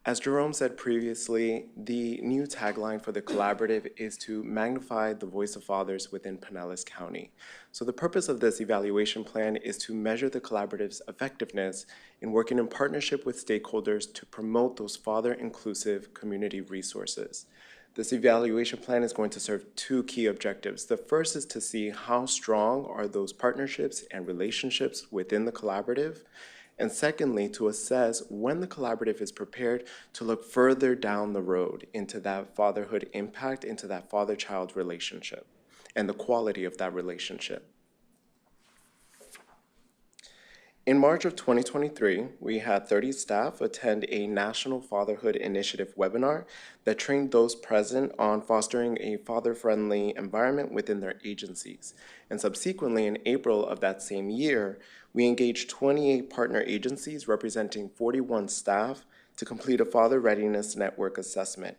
As Jerome said previously, the new tagline for the collaborative is to magnify the voice of fathers within Pinellas County. So the purpose of this evaluation plan is to measure the collaborative's effectiveness in working in partnership with stakeholders to promote those father-inclusive community resources. This evaluation plan is going to serve two key objectives. The first is to see how strong are those partnerships and relationships within the collaborative. And secondly, to assess when the collaborative is prepared to look further down the road into that fatherhood impact, into that father-child relationship, and the quality of that relationship. In March of 2023, we had 30 staff attend a National Fatherhood Initiative webinar that trained those present on fostering a father-friendly environment within their agencies. And subsequently, in April of that same year, we engaged 28 partner agencies representing 41 staff to complete a Father Readiness Network assessment.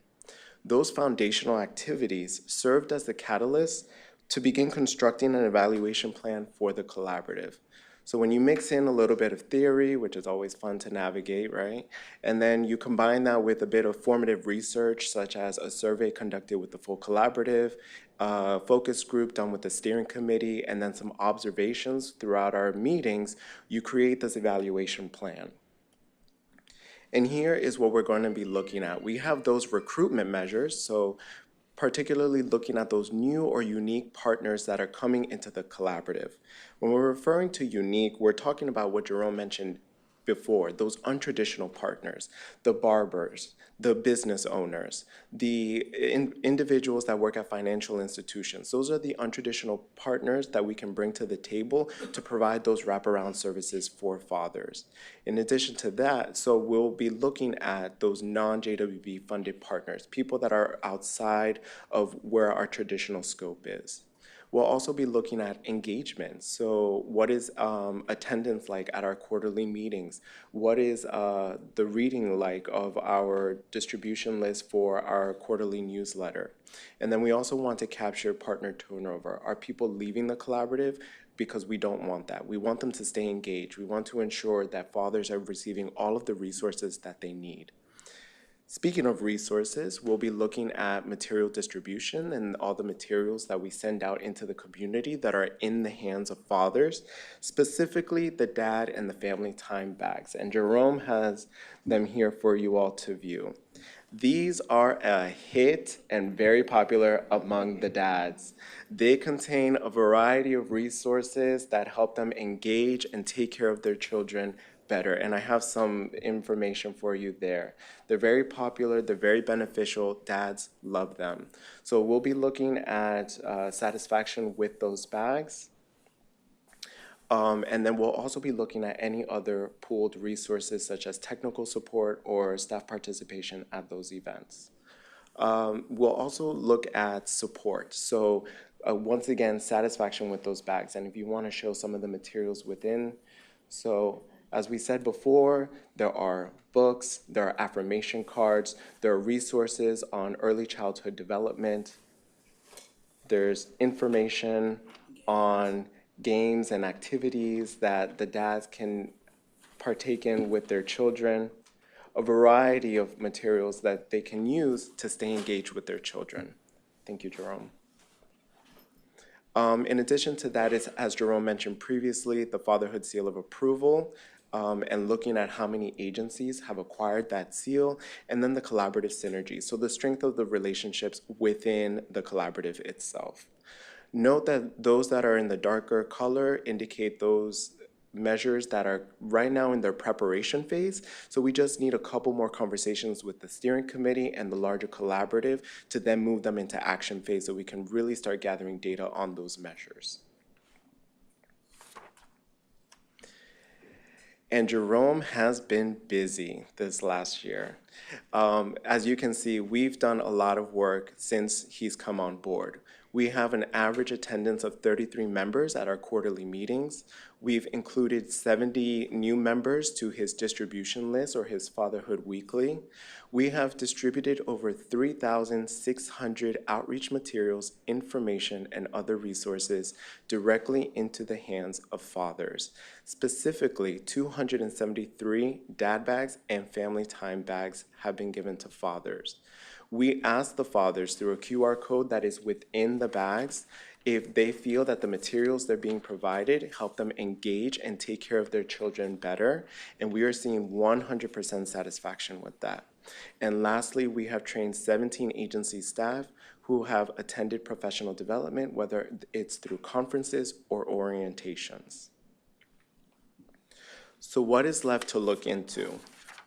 Those foundational activities served as the catalyst to begin constructing an evaluation plan for the collaborative. So when you mix in a little bit of theory, which is always fun to navigate, right? And then you combine that with a bit of formative research, such as a survey conducted with the full collaborative, a focus group done with the steering committee, and then some observations throughout our meetings, you create this evaluation plan. And here is what we're going to be looking at. We have those recruitment measures, so particularly looking at those new or unique partners that are coming into the collaborative. When we're referring to unique, we're talking about what Jerome mentioned before, those untraditional partners, the barbers, the business owners, the individuals that work at financial institutions. Those are the untraditional partners that we can bring to the table to provide those wraparound services for fathers. In addition to that, so we'll be looking at those non-JWB funded partners, people that are outside of where our traditional scope is. We'll also be looking at engagement. So what is attendance like at our quarterly meetings? What is the reading like of our distribution list for our quarterly newsletter? And then we also want to capture partner turnover. Are people leaving the collaborative? Because we don't want that. We want them to stay engaged. We want to ensure that fathers are receiving all of the resources that they need. Speaking of resources, we'll be looking at material distribution and all the materials that we send out into the community that are in the hands of fathers, specifically the dad and the family time bags. And Jerome has them here for you all to view. These are a hit and very popular among the dads. They contain a variety of resources that help them engage and take care of their children better. And I have some information for you there. They're very popular, they're very beneficial, dads love them. So we'll be looking at satisfaction with those bags. And then we'll also be looking at any other pooled resources such as technical support or staff participation at those events. We'll also look at support. So once again, satisfaction with those bags. And if you want to show some of the materials within, so as we said before, there are books, there are affirmation cards, there are resources on early childhood development, there's information on games and activities that the dads can partake in with their children, a variety of materials that they can use to stay engaged with their children. Thank you, Jerome. In addition to that, is, as Jerome mentioned previously, the Fatherhood Seal of Approval, and looking at how many agencies have acquired that seal, and then the collaborative synergy, so the strength of the relationships within the collaborative itself. Note that those that are in the darker color indicate those measures that are right now in their preparation phase. So we just need a couple more conversations with the steering committee and the larger collaborative to then move them into action phase so we can really start gathering data on those measures. And Jerome has been busy this last year. As you can see, we've done a lot of work since he's come on board. We have an average attendance of 33 members at our quarterly meetings. We've included 70 new members to his distribution list or his Fatherhood Weekly. We have distributed over 3,600 outreach materials, information, and other resources directly into the hands of fathers. Specifically, 273 dad bags and family time bags have been given to fathers. We ask the fathers through a QR code that is within the bags if they feel that the materials they're being provided help them engage and take care of their children better, and we are seeing 100% satisfaction with that. And lastly, we have trained 17 agency staff who have attended professional development, whether it's through conferences or orientations. So what is left to look into?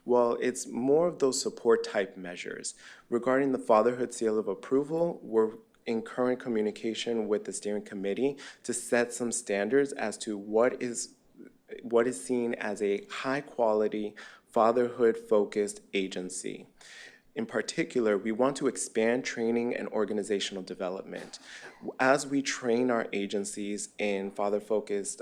Well, it's more of those support type measures. Regarding the Fatherhood Seal of Approval, we're in current communication with the steering committee to set some standards as to what is seen as a high quality fatherhood focused agency. In particular, we want to expand training and organizational development. As we train our agencies in father-focused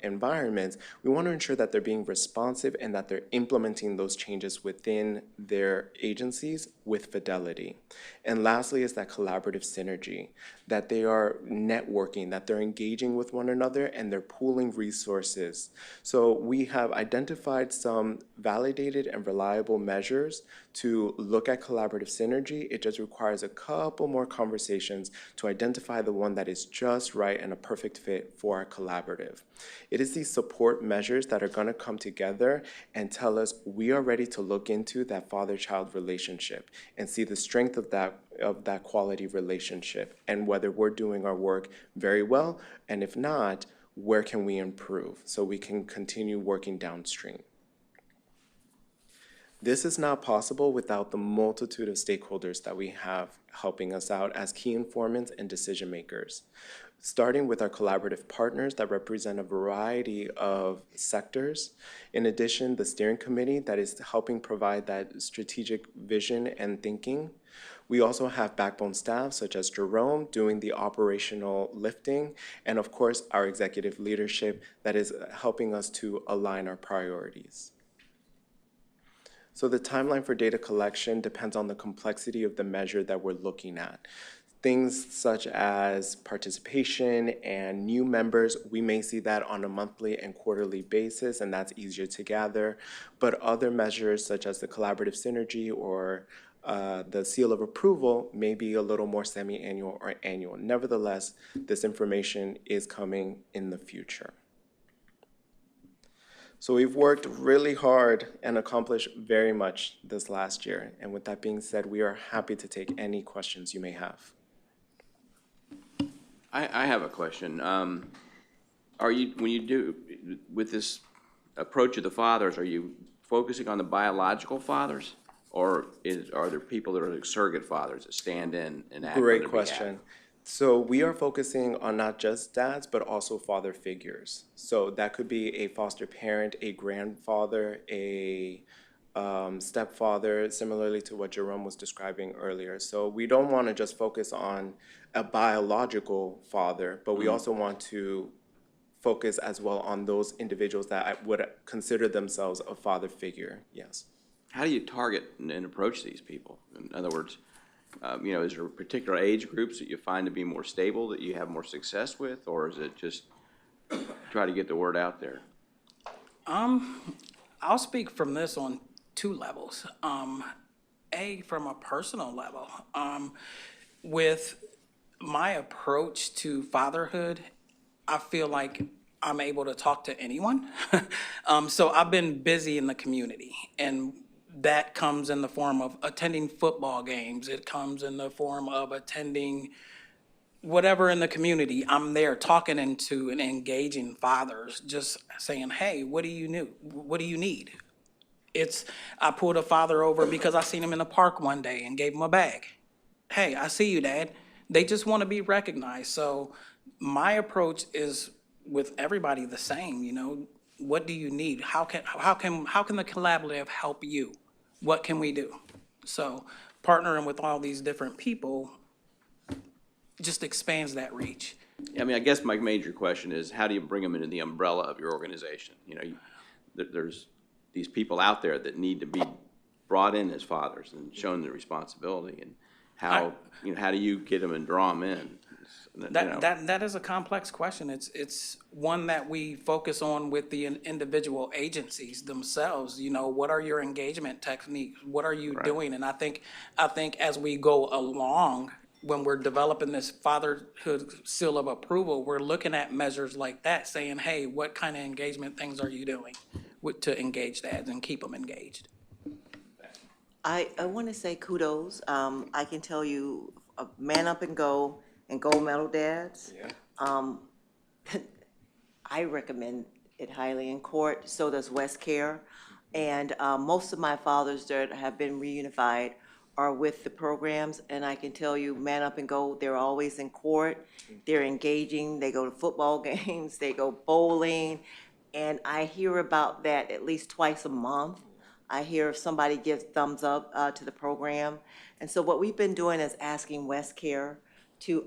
environments, we want to ensure that they're being responsive and that they're implementing those changes within their agencies with fidelity. And lastly is that collaborative synergy, that they are networking, that they're engaging with one another, and they're pooling resources. So we have identified some validated and reliable measures to look at collaborative synergy. It just requires a couple more conversations to identify the one that is just right and a perfect fit for our collaborative. It is these support measures that are going to come together and tell us we are ready to look into that father-child relationship and see the strength of that quality relationship and whether we're doing our work very well, and if not, where can we improve so we can continue working downstream. This is not possible without the multitude of stakeholders that we have helping us out as key informants and decision makers, starting with our collaborative partners that represent a variety of sectors. In addition, the steering committee that is helping provide that strategic vision and thinking. We also have backbone staff such as Jerome doing the operational lifting, and of course our executive leadership that is helping us to align our priorities. So the timeline for data collection depends on the complexity of the measure that we're looking at. Things such as participation and new members, we may see that on a monthly and quarterly basis, and that's easier to gather. But other measures such as the collaborative synergy or the seal of approval may be a little more semi-annual or annual. Nevertheless, this information is coming in the future. So we've worked really hard and accomplished very much this last year. And with that being said, we are happy to take any questions you may have. I have a question. Are you, when you do, with this approach of the fathers, are you focusing on the biological fathers? Or are there people that are like surrogate fathers that stand in and act on their Great behalf? question. So we are focusing on not just dads, but also father figures. So that could be a foster parent, a grandfather, a stepfather, similarly to what Jerome was describing earlier. So we don't want to just focus on a biological father, but we also want to focus as well on those individuals that would consider themselves a father figure, yes. How do you target and approach these people? In other words, you know, is there particular age groups that you find to be more stable, that you have more success with, or is it just try to get the word out there? I'll speak from this on two levels. From a personal level, with my approach to fatherhood, I feel like I'm able to talk to anyone. So I've been busy in the community, and that comes in the form of attending football games. It comes in the form of attending whatever in the community. I'm there talking into and engaging fathers, just saying, hey, what do you need? I pulled a father over because I seen him in the park one day and gave him a bag. Hey, I see you, Dad. They just want to be recognized. So my approach is with everybody the same, you know. What do you need? How can the collaborative help you? What can we do? So partnering with all these different people just expands that reach. I mean, I guess my major question is, how do you bring them into the umbrella of your organization? You know, there's these people out there that need to be brought in as fathers and shown the responsibility, and how do you get them and draw them in? That is a complex question. It's one that we focus on with the individual agencies themselves. You know, what are your engagement techniques? What are you doing? And I think as we go along, when we're developing this fatherhood seal of approval, we're looking at measures like that, saying, hey, what kind of engagement things are you doing to engage dads and keep them engaged? I want to say kudos. I can tell you, Man Up and Go and Gold Medal Dads. Yeah. I recommend it highly in court. So does West Care. And most of my fathers that have been reunified are with the programs. And I can tell you, Man Up and Go, they're always in court. They're engaging. They go to football games. They go bowling. And I hear about that at least twice a month. I hear if somebody gives thumbs up to the program. And so what we've been doing is asking West Care to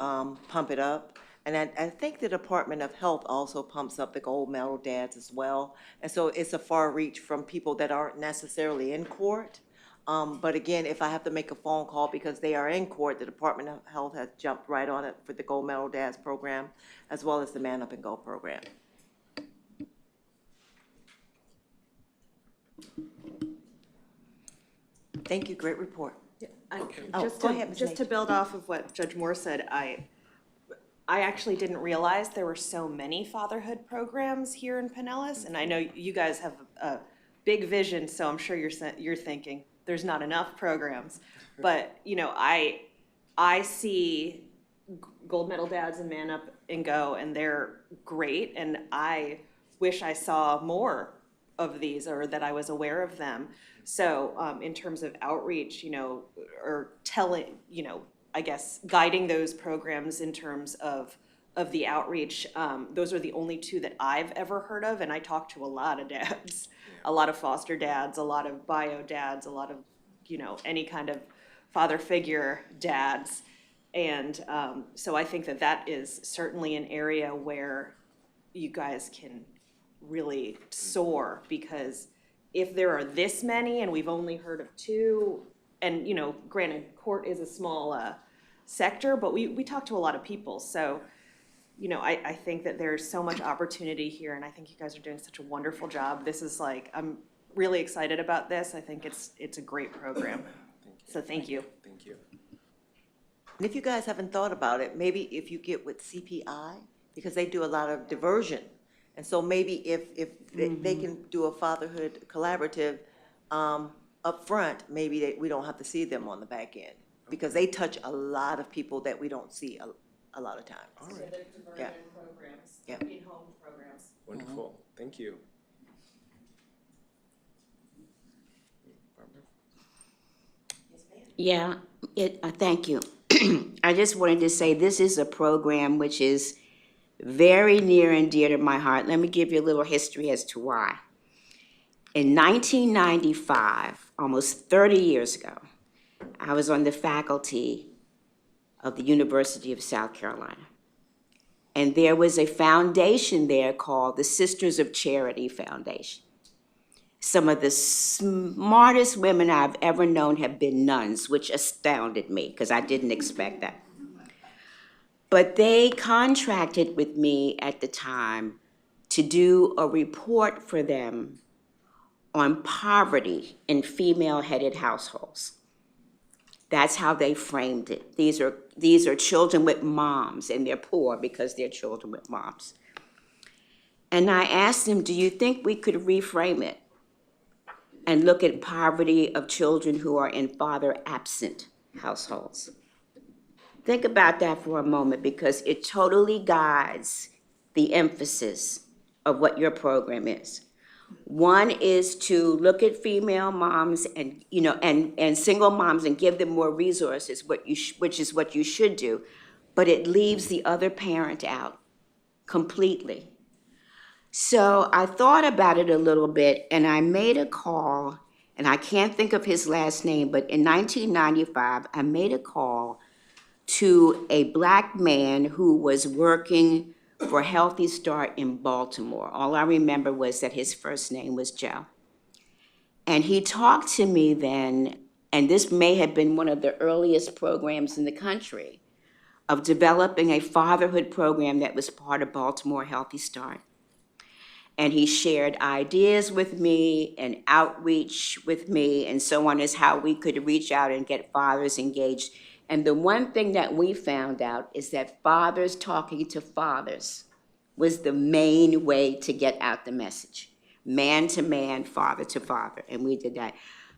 pump it up. And I think the Department of Health also pumps up the Gold Medal Dads as well. And so it's a far reach from people that aren't necessarily in court. But again, if I have to make a phone call because they are in court, the Department of Health has jumped right on it for the Gold Medal Dads program, as well as the Man Up and Go program. Thank you, great report. Just go ahead, Ms. to Nathan. build off of what Judge Moore said, I actually didn't realize there were so many fatherhood programs here in Pinellas, and I know you guys have a big vision, so I'm sure you're thinking there's not enough programs. But you know, I see Gold Medal Dads and Man Up and Go, and they're great, and I wish I saw more of these, or that I was aware of them. So in terms of outreach, you know, or telling, you know, I guess guiding those programs in terms of the outreach, those are the only two that I've ever heard of. And I talk to a lot of dads, a lot of foster dads, a lot of bio dads, a lot of, you know, any kind of father figure dads. And so I think that is certainly an area where you guys can really soar, because if there are this many and we've only heard of two, and you know, granted, court is a small sector, but we talk to a lot of people. So, you know, I think that there's so much opportunity here, and I think you guys are doing such a wonderful job. This is like, I'm really excited about this. I think it's a great program. So thank you. Thank you. And if you guys haven't thought about it, maybe if you get with CPI, because they do a lot of diversion. And so maybe if they can do a fatherhood collaborative up front, maybe we don't have to see them on the back end. Because they touch a lot of people that we don't see a lot of times. All right. Yeah. Programs, Yeah. in-home programs. Wonderful. Thank you. Yeah, thank you. I just wanted to say this is a program which is very near and dear to my heart. Let me give you a little history as to why. In 1995, almost 30 years ago, I was on the faculty of the University of South Carolina. And there was a foundation there called the Sisters of Charity Foundation. Some of the smartest women I've ever known have been nuns, which astounded me because I didn't expect that. But they contracted with me at the time to do a report for them on poverty in female-headed households. That's how they framed it. These are children with moms, and they're poor because they're children with moms. And I asked them, do you think we could reframe it and look at poverty of children who are in father-absent households? Think about that for a moment, because it totally guides the emphasis of what your program is. One is to look at female moms and, you know, and single moms and give them more resources, which is what you should do, but it leaves the other parent out completely. So I thought about it a little bit, and I made a call, and I can't think of his last name, but in 1995, I made a call to a Black man who was working for Healthy Start in Baltimore. All I remember was that his first name was Joe. And he talked to me then, and this may have been one of the earliest programs in the country, of developing a fatherhood program that was part of Baltimore Healthy Start. And he shared ideas with me and outreach with me and so on, as how we could reach out and get fathers engaged. And the one thing that we found out is that fathers talking to fathers was the main way to get out the message. Man to man, father to father, and we did that.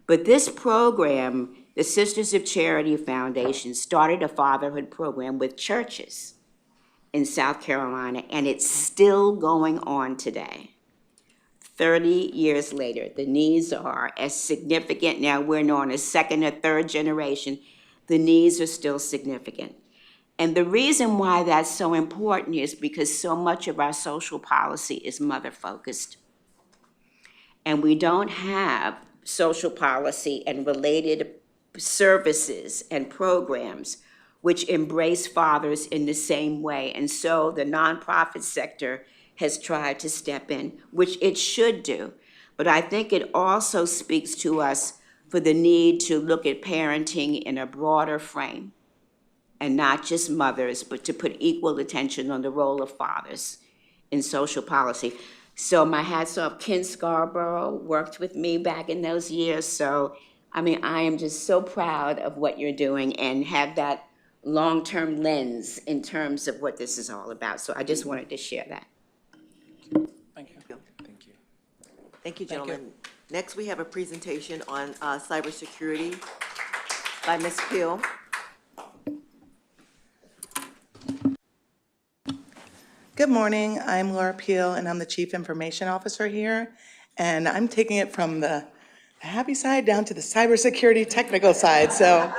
But this program, the Sisters of Charity Foundation, started a fatherhood program with churches in South Carolina, and it's still going on today. 30 years later, the needs are as significant. Now we're on a second or third generation. The needs are still significant. And the reason why that's so important is because so much of our social policy is mother-focused. And we don't have social policy and related services and programs which embrace fathers in the same way. And so the nonprofit sector has tried to step in, which it should do. But I think it also speaks to us for the need to look at parenting in a broader frame, and not just mothers, but to put equal attention on the role of fathers in social policy. So my hat's off. Ken Scarborough worked with me back in those years. So, I mean, I am just so proud of what you're doing and have that long-term lens in terms of what this is all about. So I just wanted to share that. Thank you. Thank you. Thank you, gentlemen. Next, we have a presentation on cybersecurity by Ms. Peel. Good morning, I'm Laura Peel, and I'm the Chief Information Officer here. And I'm taking it from the happy side down to the cybersecurity technical side. So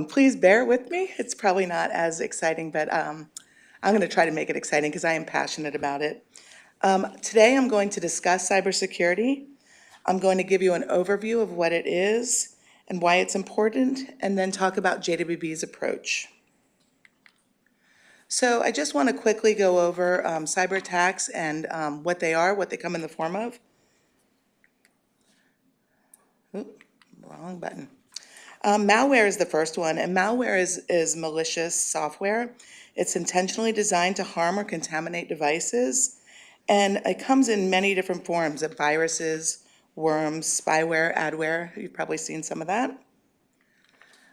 please bear with me. It's probably not as exciting, but I'm going to try to make it exciting because I am passionate about it. Today, I'm going to discuss cybersecurity. I'm going to give you an overview of what it is and why it's important, and then talk about JWB's approach. So I just want to quickly go over cyber attacks and what they are, what they come in the form of. Oop, wrong button. Malware is the first one, and malware is malicious software. It's intentionally designed to harm or contaminate devices, and it comes in many different forms of viruses, worms, spyware, adware. You've probably seen some of that.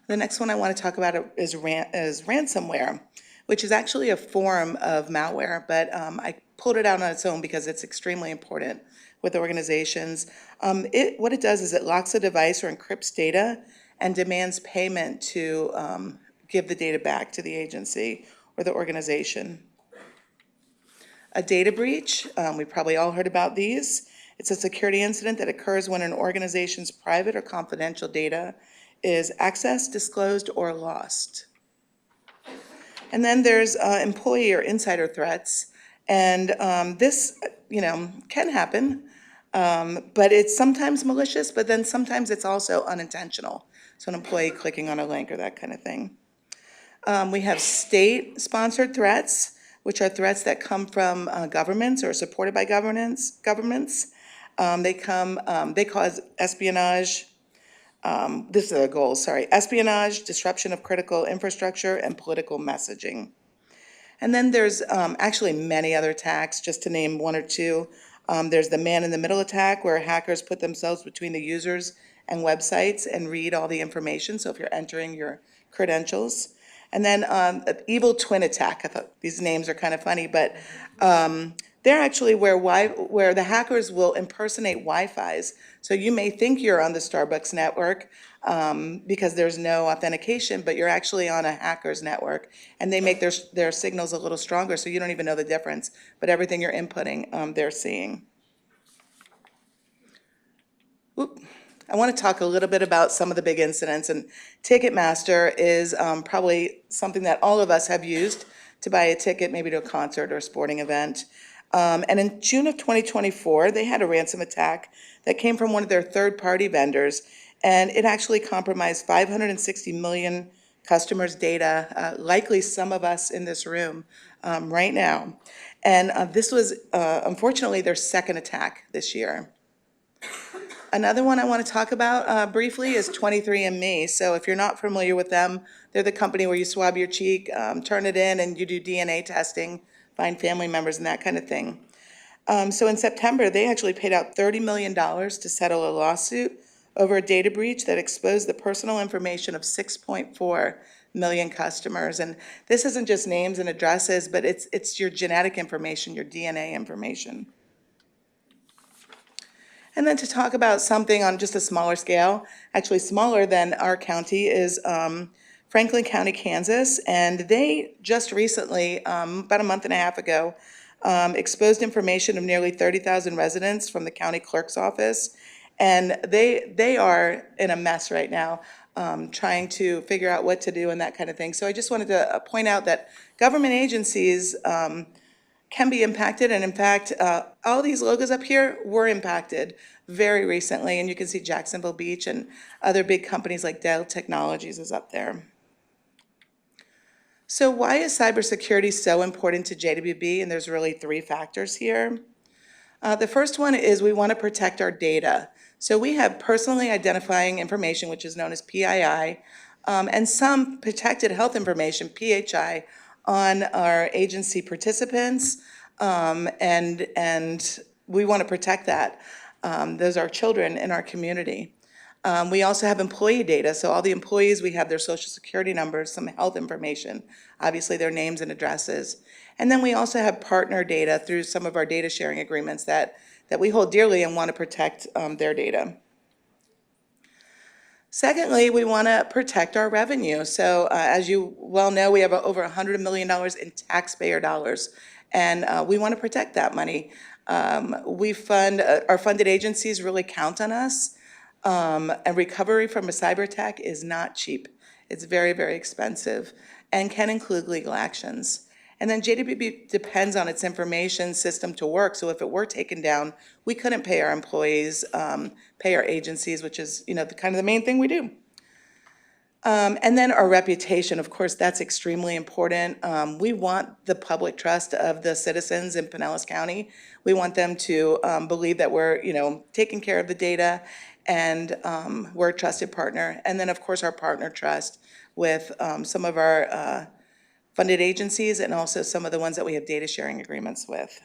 The next one I want to talk about is ransomware, which is actually a form of malware, but I pulled it out on its own because it's extremely important with organizations. What it does is it locks a device or encrypts data and demands payment to give the data back to the agency or the organization. A data breach, we've probably all heard about these. It's a security incident that occurs when an organization's private or confidential data is accessed, disclosed, or lost. And then there's employee or insider threats. And this, can happen, but it's sometimes malicious, but then sometimes it's also unintentional. So an employee clicking on a link or that kind of thing. We have state-sponsored threats, which are threats that come from governments or supported by governments. They cause espionage. This is their goals, espionage, disruption of critical infrastructure, and political messaging. And then there's actually many other attacks, just to name one or two. There's the man-in-the-middle attack, where hackers put themselves between the users and websites and read all the information, so if you're entering your credentials. And then an evil twin attack. I thought these names are kind of funny, but they're actually where the hackers will impersonate Wi-Fis. So you may think you're on the Starbucks network because there's no authentication, but you're actually on a hacker's network, and they make their signals a little stronger, so you don't even know the difference. But everything you're inputting, they're seeing. I want to talk a little bit about some of the big incidents, and Ticketmaster is probably something that all of us have used to buy a ticket, maybe to a concert or a sporting event. And in June of 2024, they had a ransom attack that came from one of their third-party vendors, and it actually compromised 560 million customers' data, likely some of us in this room right now. And this was, unfortunately, their second attack this year. Another one I want to talk about briefly is 23andMe. So if you're not familiar with them, they're the company where you swab your cheek, turn it in, and you do DNA testing, find family members and that kind of thing. So in September, they actually paid out $30 million to settle a lawsuit over a data breach that exposed the personal information of 6.4 million customers. And this isn't just names and addresses, but it's your genetic information, your DNA information. And then to talk about something on just a smaller scale, actually smaller than our county, is Franklin County, Kansas. And they just recently, about a month and a half ago, exposed information of nearly 30,000 residents from the county clerk's office. And they are in a mess right now, trying to figure out what to do and that kind of thing. So I just wanted to point out that government agencies can be impacted, and in fact, all these logos up here were impacted very recently, and you can see Jacksonville Beach and other big companies like Dell Technologies is up there. So why is cybersecurity so important to JWB? And there's really three factors here. The first one is we want to protect our data. So we have personally identifying information, which is known as PII, and some protected health information, PHI, on our agency participants, and we want to protect that. Those are children in our community. We also have employee data, so all the employees, we have their social security numbers, some health information, obviously their names and addresses. And then we also have partner data through some of our data sharing agreements that we hold dearly and want to protect their data. Secondly, we want to protect our revenue. So as you well know, we have over $100 million in taxpayer dollars, and we want to protect that money. Our funded agencies really count on us, and recovery from a cyber attack is not cheap. It's very, very expensive and can include legal actions. And then JWB depends on its information system to work, so if it were taken down, we couldn't pay our employees, pay our agencies, which is, kind of the main thing we do. And then our reputation, of course, that's extremely important. We want the public trust of the citizens in Pinellas County. We want them to believe that we're, taking care of the data and we're a trusted partner. And then, of course, our partner trust with some of our funded agencies and also some of the ones that we have data sharing agreements with.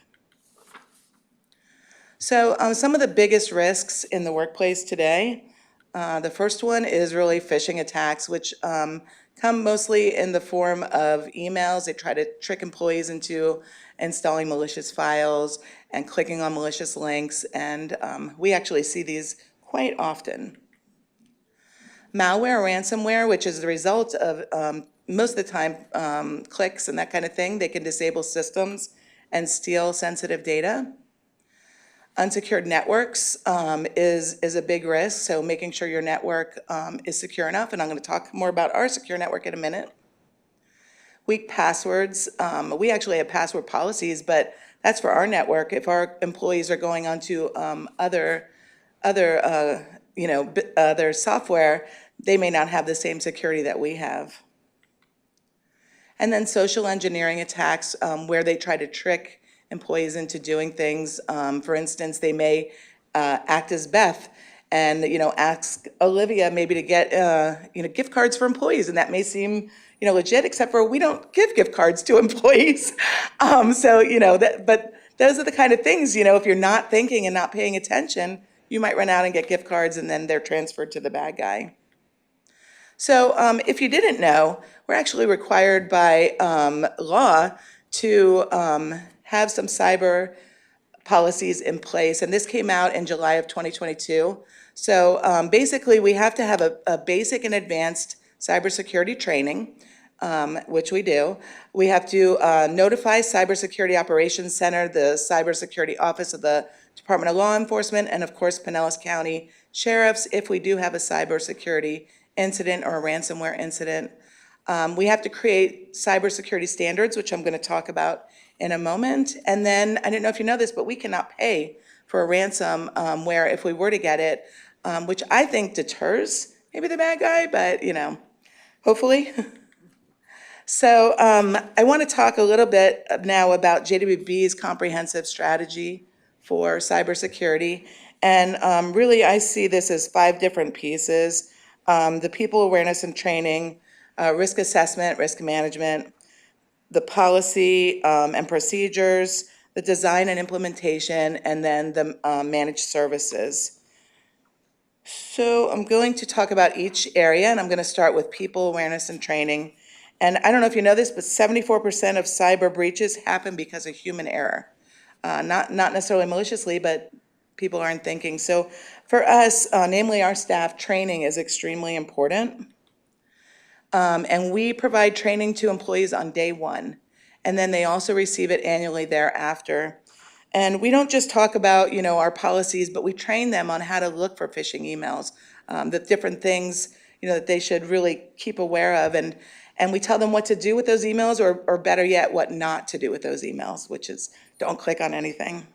So some of the biggest risks in the workplace today, the first one is really phishing attacks, which come mostly in the form of emails. They try to trick employees into installing malicious files and clicking on malicious links, and we actually see these quite often. Malware or ransomware, which is the result of most of the time clicks and that kind of thing, they can disable systems and steal sensitive data. Unsecured networks is a big risk, so making sure your network is secure enough, and I'm going to talk more about our secure network in a minute. Weak passwords, we actually have password policies, but that's for our network. If our employees are going onto other software, they may not have the same security that we have. And then social engineering attacks, where they try to trick employees into doing things. For instance, they may act as Beth and, ask Olivia maybe to get, gift cards for employees. And that may seem, legit, except for we don't give gift cards to employees. But those are the kind of things, if you're not thinking and not paying attention, you might run out and get gift cards and then they're transferred to the bad guy. So if you didn't know, we're actually required by law to have some cyber policies in place, and this came out in July of 2022. So basically, we have to have a basic and advanced cybersecurity training, which we do. We have to notify Cybersecurity Operations Center, the Cybersecurity Office of the Department of Law Enforcement, and of course, Pinellas County Sheriffs, if we do have a cybersecurity incident or a ransomware incident. We have to create cybersecurity standards, which I'm going to talk about in a moment. And then, I don't know if you know this, but we cannot pay for a ransomware if we were to get it, which I think deters maybe the bad guy, but, hopefully. So I want to talk a little bit now about JWB's comprehensive strategy for cybersecurity. And really, I see this as 5 different pieces. The people awareness and training, risk assessment, risk management, the policy and procedures, the design and implementation, and then the managed services. So I'm going to talk about each area, and I'm going to start with people awareness and training. And I don't know if you know this, but 74% of cyber breaches happen because of human error. Not necessarily maliciously, but people aren't thinking. So for us, namely our staff, training is extremely important. And we provide training to employees on day 1, and then they also receive it annually thereafter. And we don't just talk about, our policies, but we train them on how to look for phishing emails, the different things, that they should really keep aware of. And we tell them what to do with those emails, or better yet, what not to do with those emails, which is don't click on anything.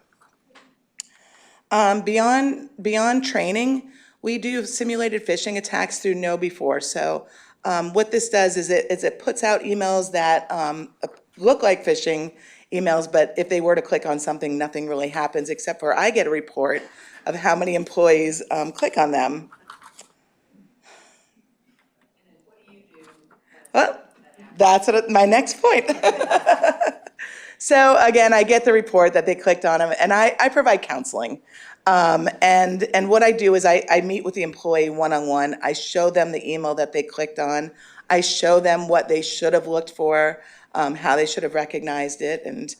Beyond training, we do simulated phishing attacks through KnowBe4. So what this does is it puts out emails that look like phishing emails, but if they were to click on something, nothing really happens, except for I get a report of how many employees click on them. Well, that's my next point. So again, I get the report that they clicked on them, and I provide counseling. And what I do is I meet with the employee one-on-one. I show them the email that they clicked on. I show them what they should have looked for, how they should have recognized it, and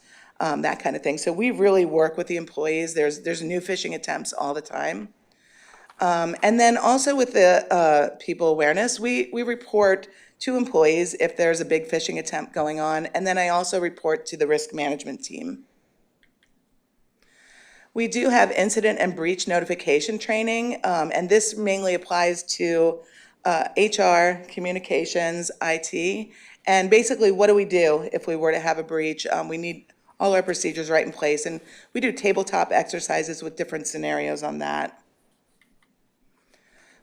that kind of thing. So we really work with the employees. There's new phishing attempts all the time. And then also with the people awareness, we report to employees if there's a big phishing attempt going on, and then I also report to the risk management team. We do have incident and breach notification training, and this mainly applies to HR, communications, IT, and basically what do we do if we were to have a breach? We need all our procedures right in place, and we do tabletop exercises with different scenarios on that.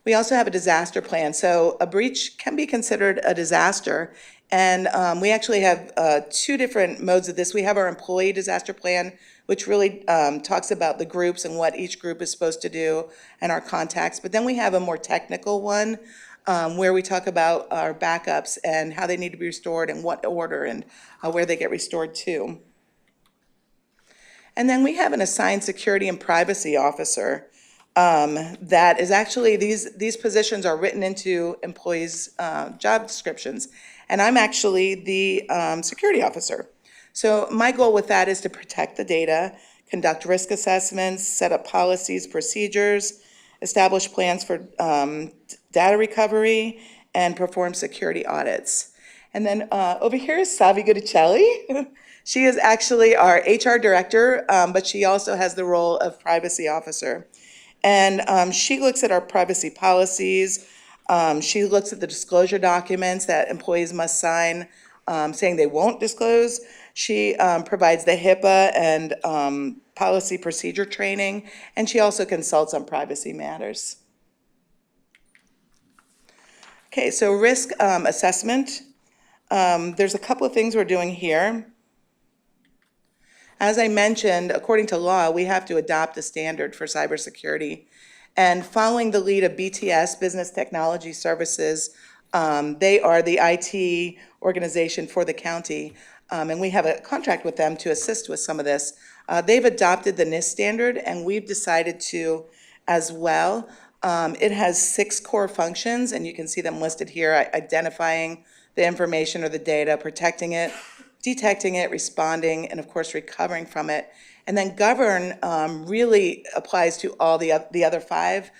We also have a disaster plan. So a breach can be considered a disaster. And we actually have two different modes of this. We have our employee disaster plan, which really talks about the groups and what each group is supposed to do and our contacts. But then we have a more technical one where we talk about our backups and how they need to be restored and what order and where they get restored to. And then we have an assigned security and privacy officer that is actually, these positions are written into employees' job descriptions. And I'm actually the security officer. So my goal with that is to protect the data, conduct risk assessments, set up policies, procedures, establish plans for data recovery, and perform security audits. And then over here is Savi Guidicelli. She is actually our HR director, but she also has the role of privacy officer. And she looks at our privacy policies. She looks at the disclosure documents that employees must sign saying they won't disclose. She provides the HIPAA and policy procedure training, and she also consults on privacy matters. Okay, so risk assessment. There's a couple of things we're doing here. As I mentioned, according to law, we have to adopt a standard for cybersecurity. And following the lead of BTS, Business Technology Services, they are the IT organization for the county. And we have a contract with them to assist with some of this. They've adopted the NIST standard, and we've decided to as well. It has 6 core functions, and you can see them listed here, identifying the information or the data, protecting it, detecting it, responding, and of course recovering from it. And then govern really applies to all the other 5,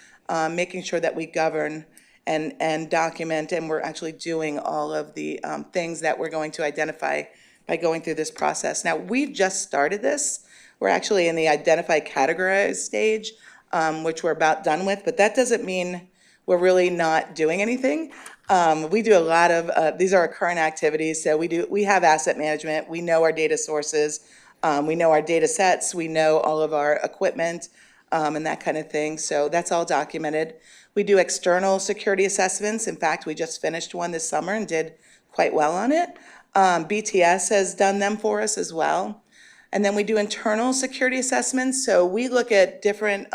making sure that we govern and document, and we're actually doing all of the things that we're going to identify by going through this process. Now, we've just started this. We're actually in the identify categorize stage, which we're about done with, but that doesn't mean we're really not doing anything. We do a lot of, these are our current activities, so we have asset management, we know our data sources, we know our data sets, we know all of our equipment, and that kind of thing, so that's all documented. We do external security assessments. In fact, we just finished one this summer and did quite well on it. BTS has done them for us as well. And then we do internal security assessments, so we look at different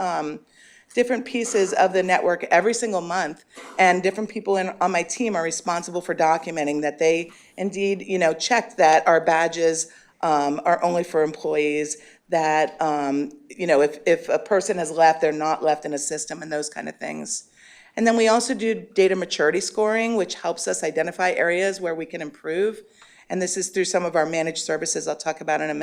pieces of the network every single month, and different people on my team are responsible for documenting that they indeed, checked that our badges are only for employees, that, if a person has left, they're not left in a system and those kind of things. And then we also do data maturity scoring, which helps us identify areas where we can improve. And this is through some of our managed services I'll talk about in a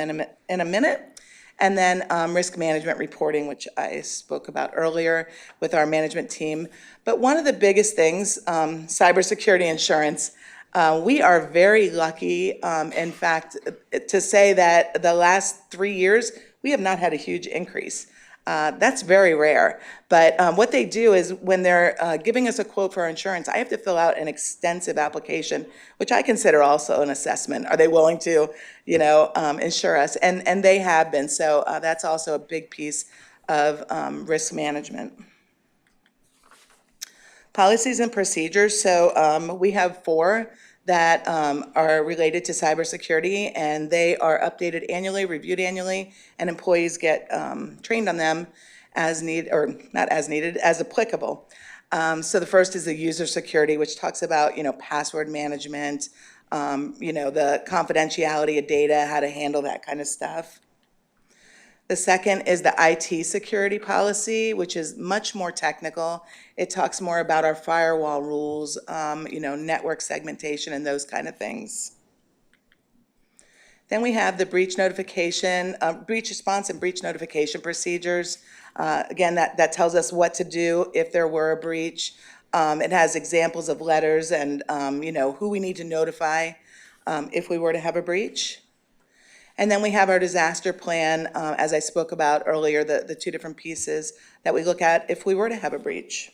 minute. And then risk management reporting, which I spoke about earlier with our management team. But one of the biggest things, cybersecurity insurance, we are very lucky, in fact, to say that the last 3 years, we have not had a huge increase. That's very rare. But what they do is when they're giving us a quote for our insurance, I have to fill out an extensive application, which I consider also an assessment. Are they willing to, insure us? And they have been. So that's also a big piece of risk management. Policies and procedures. So we have 4 that are related to cybersecurity, and they are updated annually, reviewed annually, and employees get trained on them as need, or not as needed, as applicable. So the first is the user security, which talks about, password management, the confidentiality of data, how to handle that kind of stuff. The second is the IT security policy, which is much more technical. It talks more about our firewall rules, network segmentation and those kind of things. Then we have the breach notification, breach response and breach notification procedures. Again, that tells us what to do if there were a breach. It has examples of letters and, who we need to notify if we were to have a breach. And then we have our disaster plan, as I spoke about earlier, the 2 different pieces that we look at if we were to have a breach.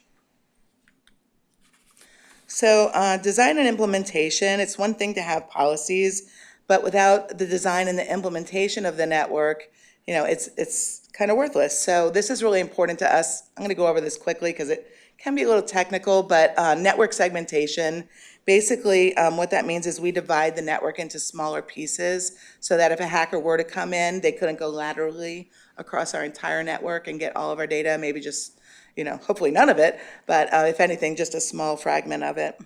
So design and implementation, it's one thing to have policies, but without the design and the implementation of the network, it's kind of worthless. So this is really important to us. I'm going to go over this quickly because it can be a little technical, but network segmentation, basically what that means is we divide the network into smaller pieces so that if a hacker were to come in, they couldn't go laterally across our entire network and get all of our data, maybe just, hopefully none of it, but if anything, just a small fragment of it.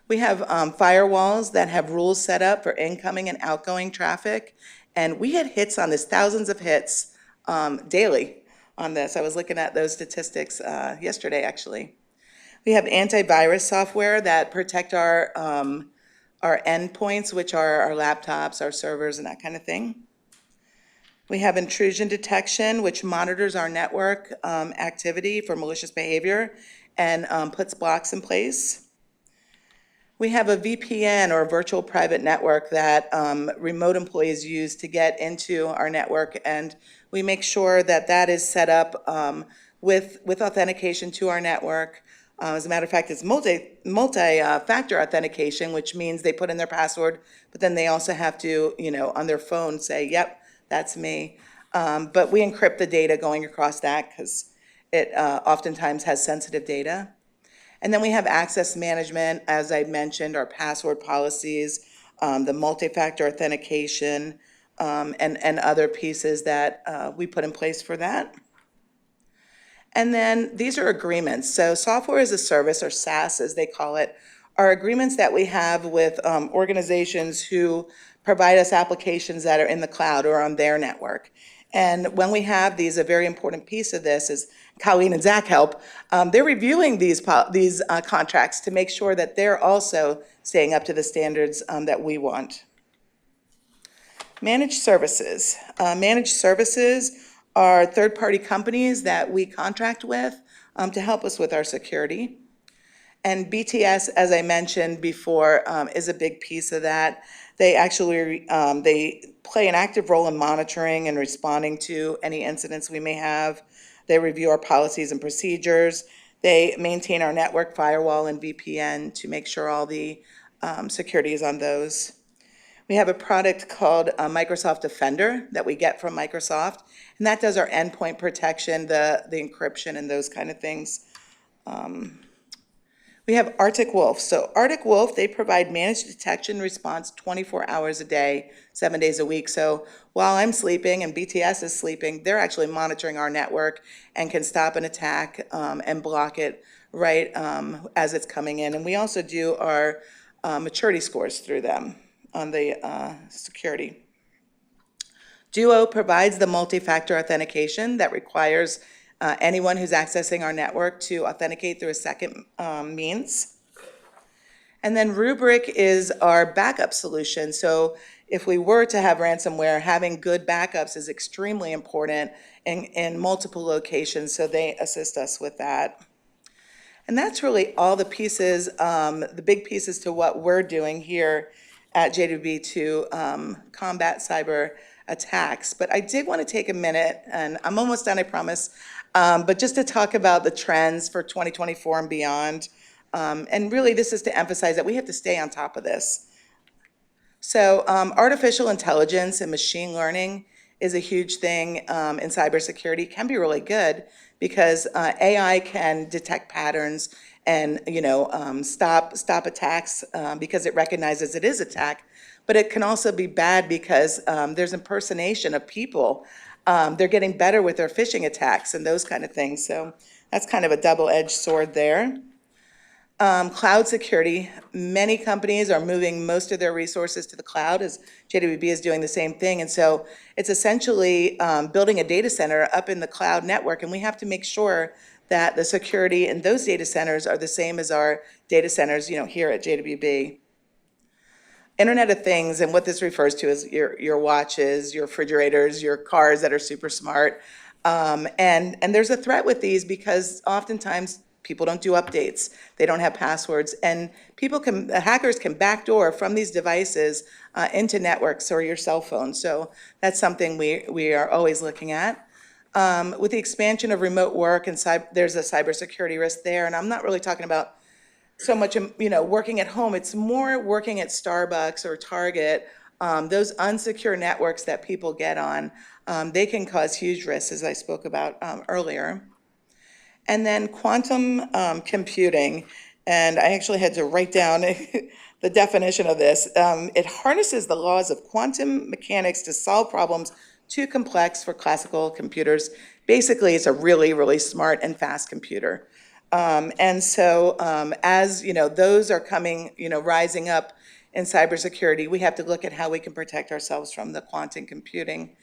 We have firewalls that have rules set up for incoming and outgoing traffic, and we had hits on this, thousands of hits daily on this. I was looking at those statistics yesterday, actually. We have antivirus software that protect our endpoints, which are our laptops, our servers, and that kind of thing. We have intrusion detection, which monitors our network activity for malicious behavior and puts blocks in place. We have a VPN, or a virtual private network, that remote employees use to get into our network, and we make sure that that is set up with authentication to our network. As a matter of fact, it's multi-factor authentication, which means they put in their password, but then they also have to, on their phone say, yep, that's me. But we encrypt the data going across that because it oftentimes has sensitive data. And then we have access management, as I mentioned, our password policies, the multi-factor authentication, and other pieces that we put in place for that. And then these are agreements. So software as a service, or SaaS as they call it, are agreements that we have with organizations who provide us applications that are in the cloud or on their network. And when we have these, a very important piece of this is Colleen and Zach help. They're reviewing these contracts to make sure that they're also staying up to the standards that we want. Managed services. Managed services are third-party companies that we contract with to help us with our security. And BTS, as I mentioned before, is a big piece of that. They actually they play an active role in monitoring and responding to any incidents we may have. They review our policies and procedures. They maintain our network firewall and VPN to make sure all the security is on those. We have a product called Microsoft Defender that we get from Microsoft, and that does our endpoint protection, the encryption, and those kind of things. We have Arctic Wolf. So Arctic Wolf, they provide managed detection response 24 hours a day, 7 days a week. So while I'm sleeping and BTS is sleeping, they're actually monitoring our network and can stop an attack and block it right as it's coming in. And we also do our maturity scores through them on the security. Duo provides the multi-factor authentication that requires anyone who's accessing our network to authenticate through a second means. And then Rubrik is our backup solution. So if we were to have ransomware, having good backups is extremely important in multiple locations, so they assist us with that. And that's really all the pieces, the big pieces to what we're doing here at JWB to combat cyber attacks. But I did want to take a minute, and I'm almost done, I promise, but just to talk about the trends for 2024 and beyond. And really, this is to emphasize that we have to stay on top of this. So artificial intelligence and machine learning is a huge thing in cybersecurity. Can be really good because AI can detect patterns and stop attacks because it recognizes it is attack. But it can also be bad because there's impersonation of people. They're getting better with their phishing attacks and those kind of things. So that's kind of a double-edged sword there. Cloud security, many companies are moving most of their resources to the cloud, as JWB is doing the same thing. And so it's essentially building a data center up in the cloud network, and we have to make sure that the security in those data centers are the same as our data centers, here at JWB. Internet of Things, and what this refers to is your watches, your refrigerators, your cars that are super smart. And there's a threat with these because oftentimes people don't do updates. They don't have passwords. And hackers can backdoor from these devices into networks or your cell phone. So that's something we are always looking at. With the expansion of remote work, and there's a cybersecurity risk there. And I'm not really talking about so much, working at home. It's more working at Starbucks or Target. Those unsecure networks that people get on, they can cause huge risks, as I spoke about earlier. And then quantum computing, and I actually had to write down the definition of this. It harnesses the laws of quantum mechanics to solve problems too complex for classical computers. Basically, it's a really, really smart and fast computer. And so as, those are coming, rising up in cybersecurity, we have to look at how we can protect ourselves from the quantum computing.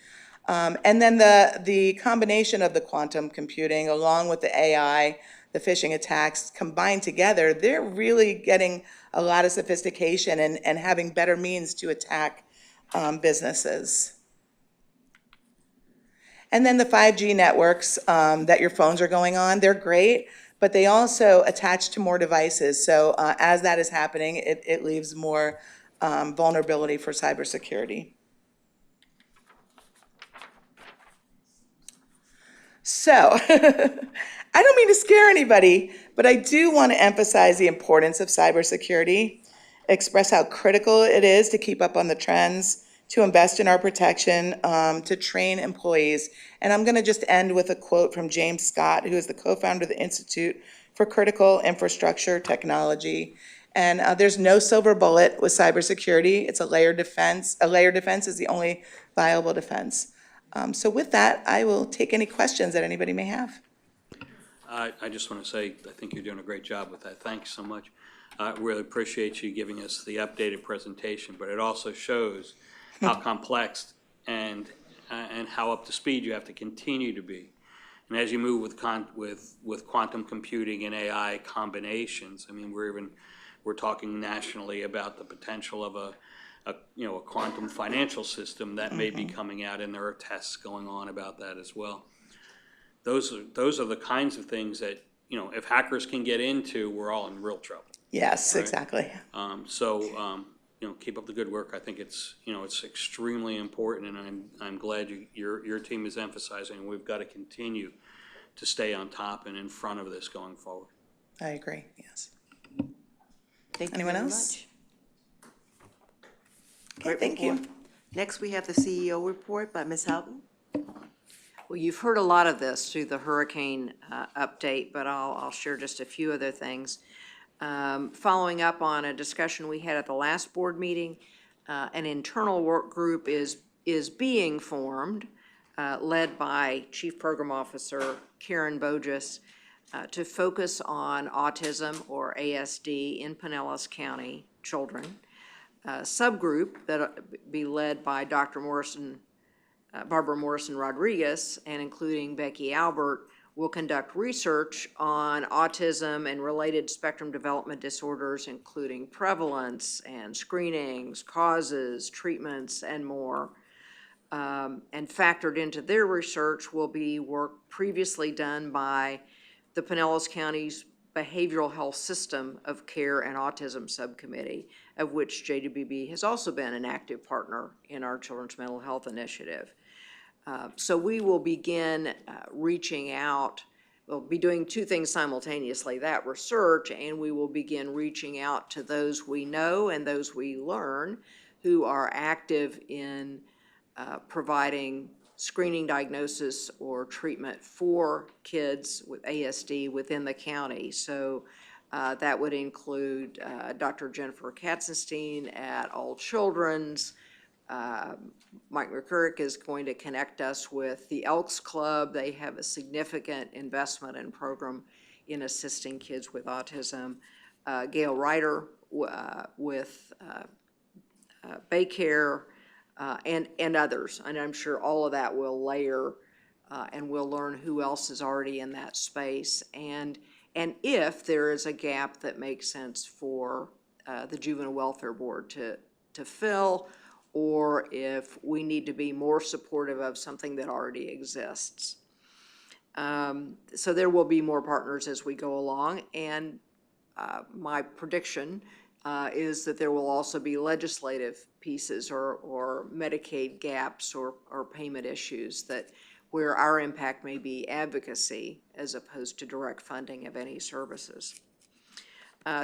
And then the combination of the quantum computing along with the AI, the phishing attacks combined together, they're really getting a lot of sophistication and having better means to attack businesses. And then the 5G networks that your phones are going on, they're great, but they also attach to more devices. So as that is happening, it leaves more vulnerability for cybersecurity. So, I don't mean to scare anybody, but I do want to emphasize the importance of cybersecurity, express how critical it is to keep up on the trends, to invest in our protection, to train employees. And I'm going to just end with a quote from James Scott, who is the co-founder of the Institute for Critical Infrastructure Technology. And there's no silver bullet with cybersecurity. It's a layered defense. A layered defense is the only viable defense. So with that, I will take any questions that anybody may have. I just want to say, I think you're doing a great job with that. Thanks so much. I really appreciate you giving us the updated presentation, but it also shows how complex and how up to speed you have to continue to be. And as you move with quantum computing and AI combinations, I mean, we're talking nationally about the potential of a quantum financial system that may be coming out, and there are tests going on about that as well. Those are the kinds of things that, if hackers can get into, we're all in real trouble. Yes, right? exactly. Keep up the good work. I think it's extremely important, and I'm glad your team is emphasizing we've got to continue to stay on top and in front of this going forward. I agree, yes. Anyone else? Okay, Great thank you. report. Next, we have the CEO report by Ms. Houghton. Well, you've heard a lot of this through the hurricane update, but I'll share just a few other things. Following up on a discussion we had at the last board meeting, an internal work group is being formed, led by Chief Program Officer Karen Bogus, to focus on autism or ASD in Pinellas County children. Subgroup that'll be led by Dr. Barbara Morrison Rodriguez, and including Becky Albert, will conduct research on autism and related spectrum development disorders, including prevalence and screenings, causes, treatments, and more. And factored into their research will be work previously done by the Pinellas County's Behavioral Health System of Care and Autism Subcommittee, of which JWB has also been an active partner in our Children's Mental Health Initiative. So we will begin reaching out. We'll be doing two things simultaneously, that research, and we will begin reaching out to those we know and those we learn who are active in providing screening, diagnosis, or treatment for kids with ASD within the county. So that would include Dr. Jennifer Katzenstein at All Children's. Mike McCurrick is going to connect us with the Elks Club. They have a significant investment and program in assisting kids with autism. Gail Ryder with Baycare, and others. And I'm sure all of that will layer and we'll learn who else is already in that space. And if there is a gap that makes sense for the Juvenile Welfare Board to fill, or if we need to be more supportive of something that already exists. So there will be more partners as we go along, and my prediction is that there will also be legislative pieces or Medicaid gaps or payment issues that where our impact may be advocacy as opposed to direct funding of any services.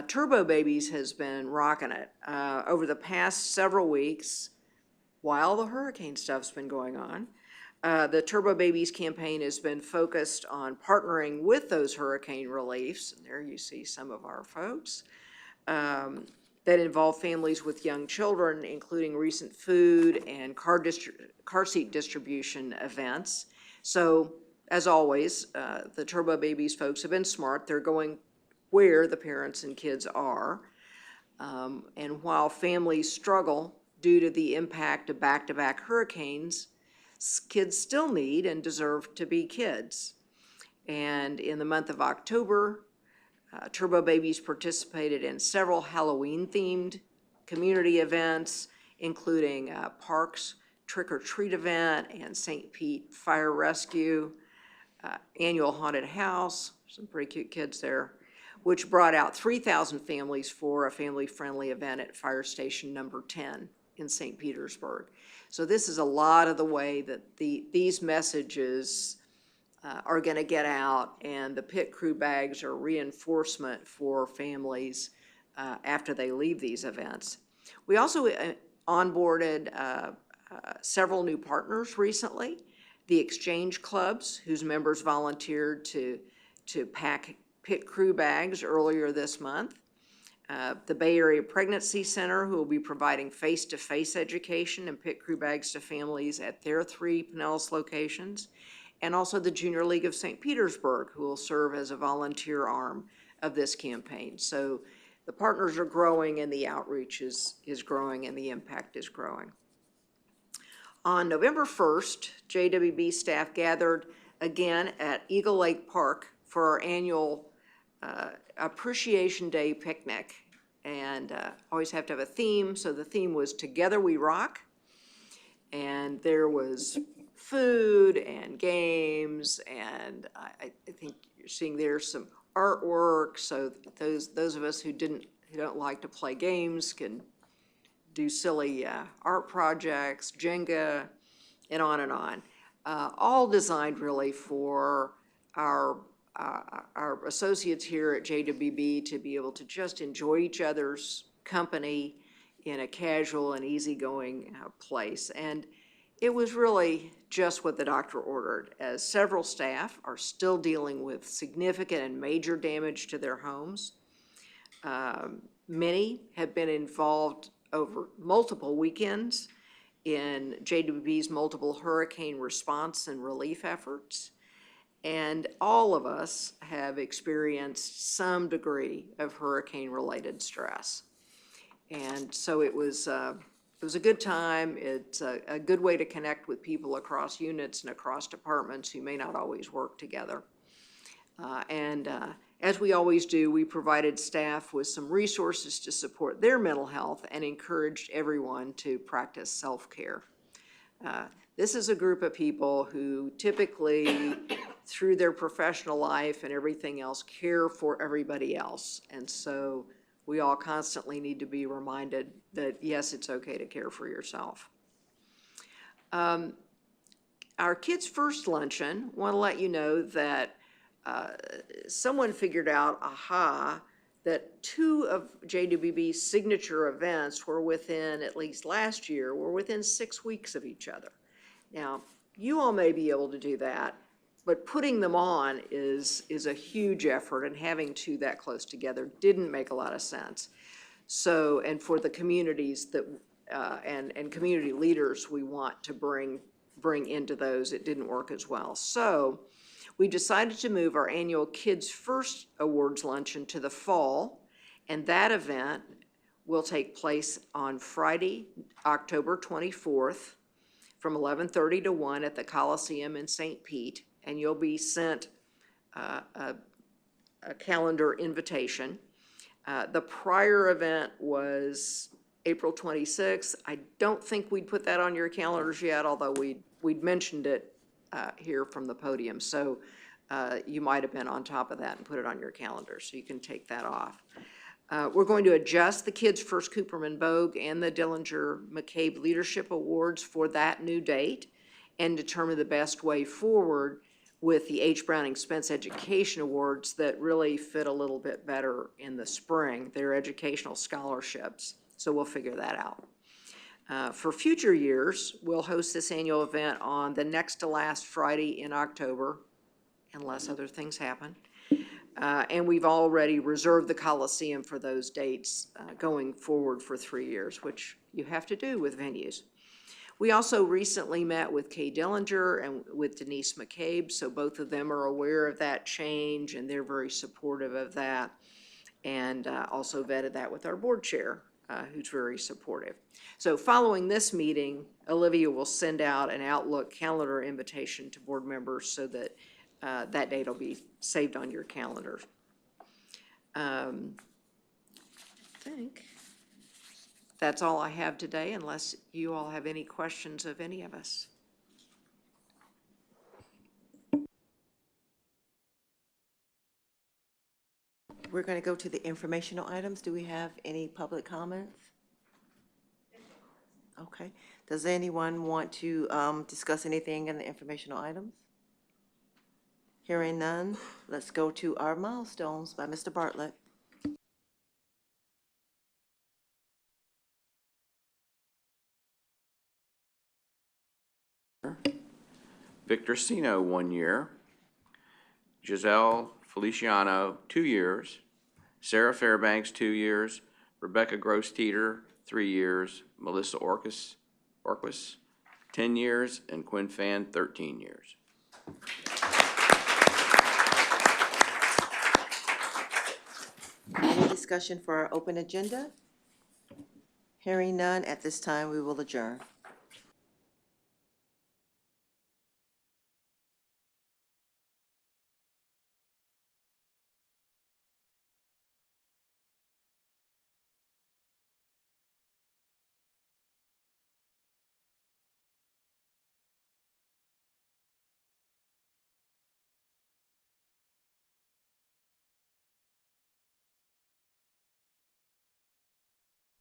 Turbo Babies has been rocking it over the past several weeks while the hurricane stuff's been going on. The Turbo Babies campaign has been focused on partnering with those hurricane reliefs, and there you see some of our folks, that involve families with young children, including recent food and car seat distribution events. So, as always, the Turbo Babies folks have been smart. They're going where the parents and kids are. And while families struggle due to the impact of back-to-back hurricanes, kids still need and deserve to be kids. And in the month of October, Turbo Babies participated in several Halloween-themed community events, including Parks Trick or Treat event and St. Pete Fire Rescue, annual haunted house, some pretty cute kids there, which brought out 3,000 families for a family-friendly event at Fire Station number 10 in St. Petersburg. So this is a lot of the way that these messages are going to get out, and the pit crew bags are reinforcement for families after they leave these events. We also onboarded several new partners recently. The exchange clubs, whose members volunteered to pack pit crew bags earlier this month. The Bay Area Pregnancy Center, who will be providing face-to-face education and pit crew bags to families at their 3 Pinellas locations. And also the Junior League of St. Petersburg, who will serve as a volunteer arm of this campaign. So the partners are growing, and the outreach is growing, and the impact is growing. On November 1st, JWB staff gathered again at Eagle Lake Park for our annual Appreciation Day picnic. And always have to have a theme, so the theme was Together We Rock. And there was food and games, and I think you're seeing there some artwork, so those of us who don't like to play games can do silly art projects, Jenga, and on and on. All designed really for our associates here at JWB to be able to just enjoy each other's company in a casual and easygoing place. And it was really just what the doctor ordered, as several staff are still dealing with significant and major damage to their homes. Many have been involved over multiple weekends in JWB's multiple hurricane response and relief efforts. And all of us have experienced some degree of hurricane-related stress. And so it was a good time. It's a good way to connect with people across units and across departments who may not always work together. As we always do, we provided staff with some resources to support their mental health and encouraged everyone to practice self-care. This is a group of people who typically, through their professional life and everything else, care for everybody else. And so we all constantly need to be reminded that, yes, it's okay to care for yourself. Our Kids First Luncheon, want to let you know that someone figured out, that 2 of JWB's signature events were within, at least last year, were within 6 weeks of each other. Now, you all may be able to do that, but putting them on is a huge effort, and having 2 that close together didn't make a lot of sense. So, and for the communities that, and community leaders we want to bring into those, it didn't work as well. So we decided to move our annual Kids First Awards Luncheon to the fall, and that event will take place on Friday, October 24th, from 11:30 to 1 at the Coliseum in St. Pete, and you'll be sent a calendar invitation. The prior event was April 26th. I don't think we'd put that on your calendars yet, although we'd mentioned it here from the podium. So you might have been on top of that and put it on your calendar, so you can take that off. We're going to adjust the Kids First Cooperman Vogue and the Dillinger McCabe Leadership Awards for that new date and determine the best way forward with the H. Browning Spence Education Awards that really fit a little bit better in the spring. They're educational scholarships, so we'll figure that out. For future years, we'll host this annual event on the next to last Friday in October, unless other things happen. And we've already reserved the Coliseum for those dates going forward for 3 years, which you have to do with venues. We also recently met with Kay Dillinger and with Denise McCabe, so both of them are aware of that change, and they're very supportive of that. And also vetted that with our board chair, who's very supportive. So following this meeting, Olivia will send out an Outlook calendar invitation to board members so that that date will be saved on your calendar. I think that's all I have today, unless you all have any questions of any of us. We're going to go to the informational items. Do we have any public comments? Okay. Does anyone want to discuss anything in the informational items? Hearing none, let's go to our milestones by Mr. Bartlett. Victor Sino, 1 year. Giselle Feliciano, 2 years. Sarah Fairbanks, 2 years. Rebecca Gross-Teeter, 3 years. Melissa Orquis, 10 years. And Quinn Fan, 13 years. Any discussion for our open agenda? Hearing none, at this time, we will adjourn.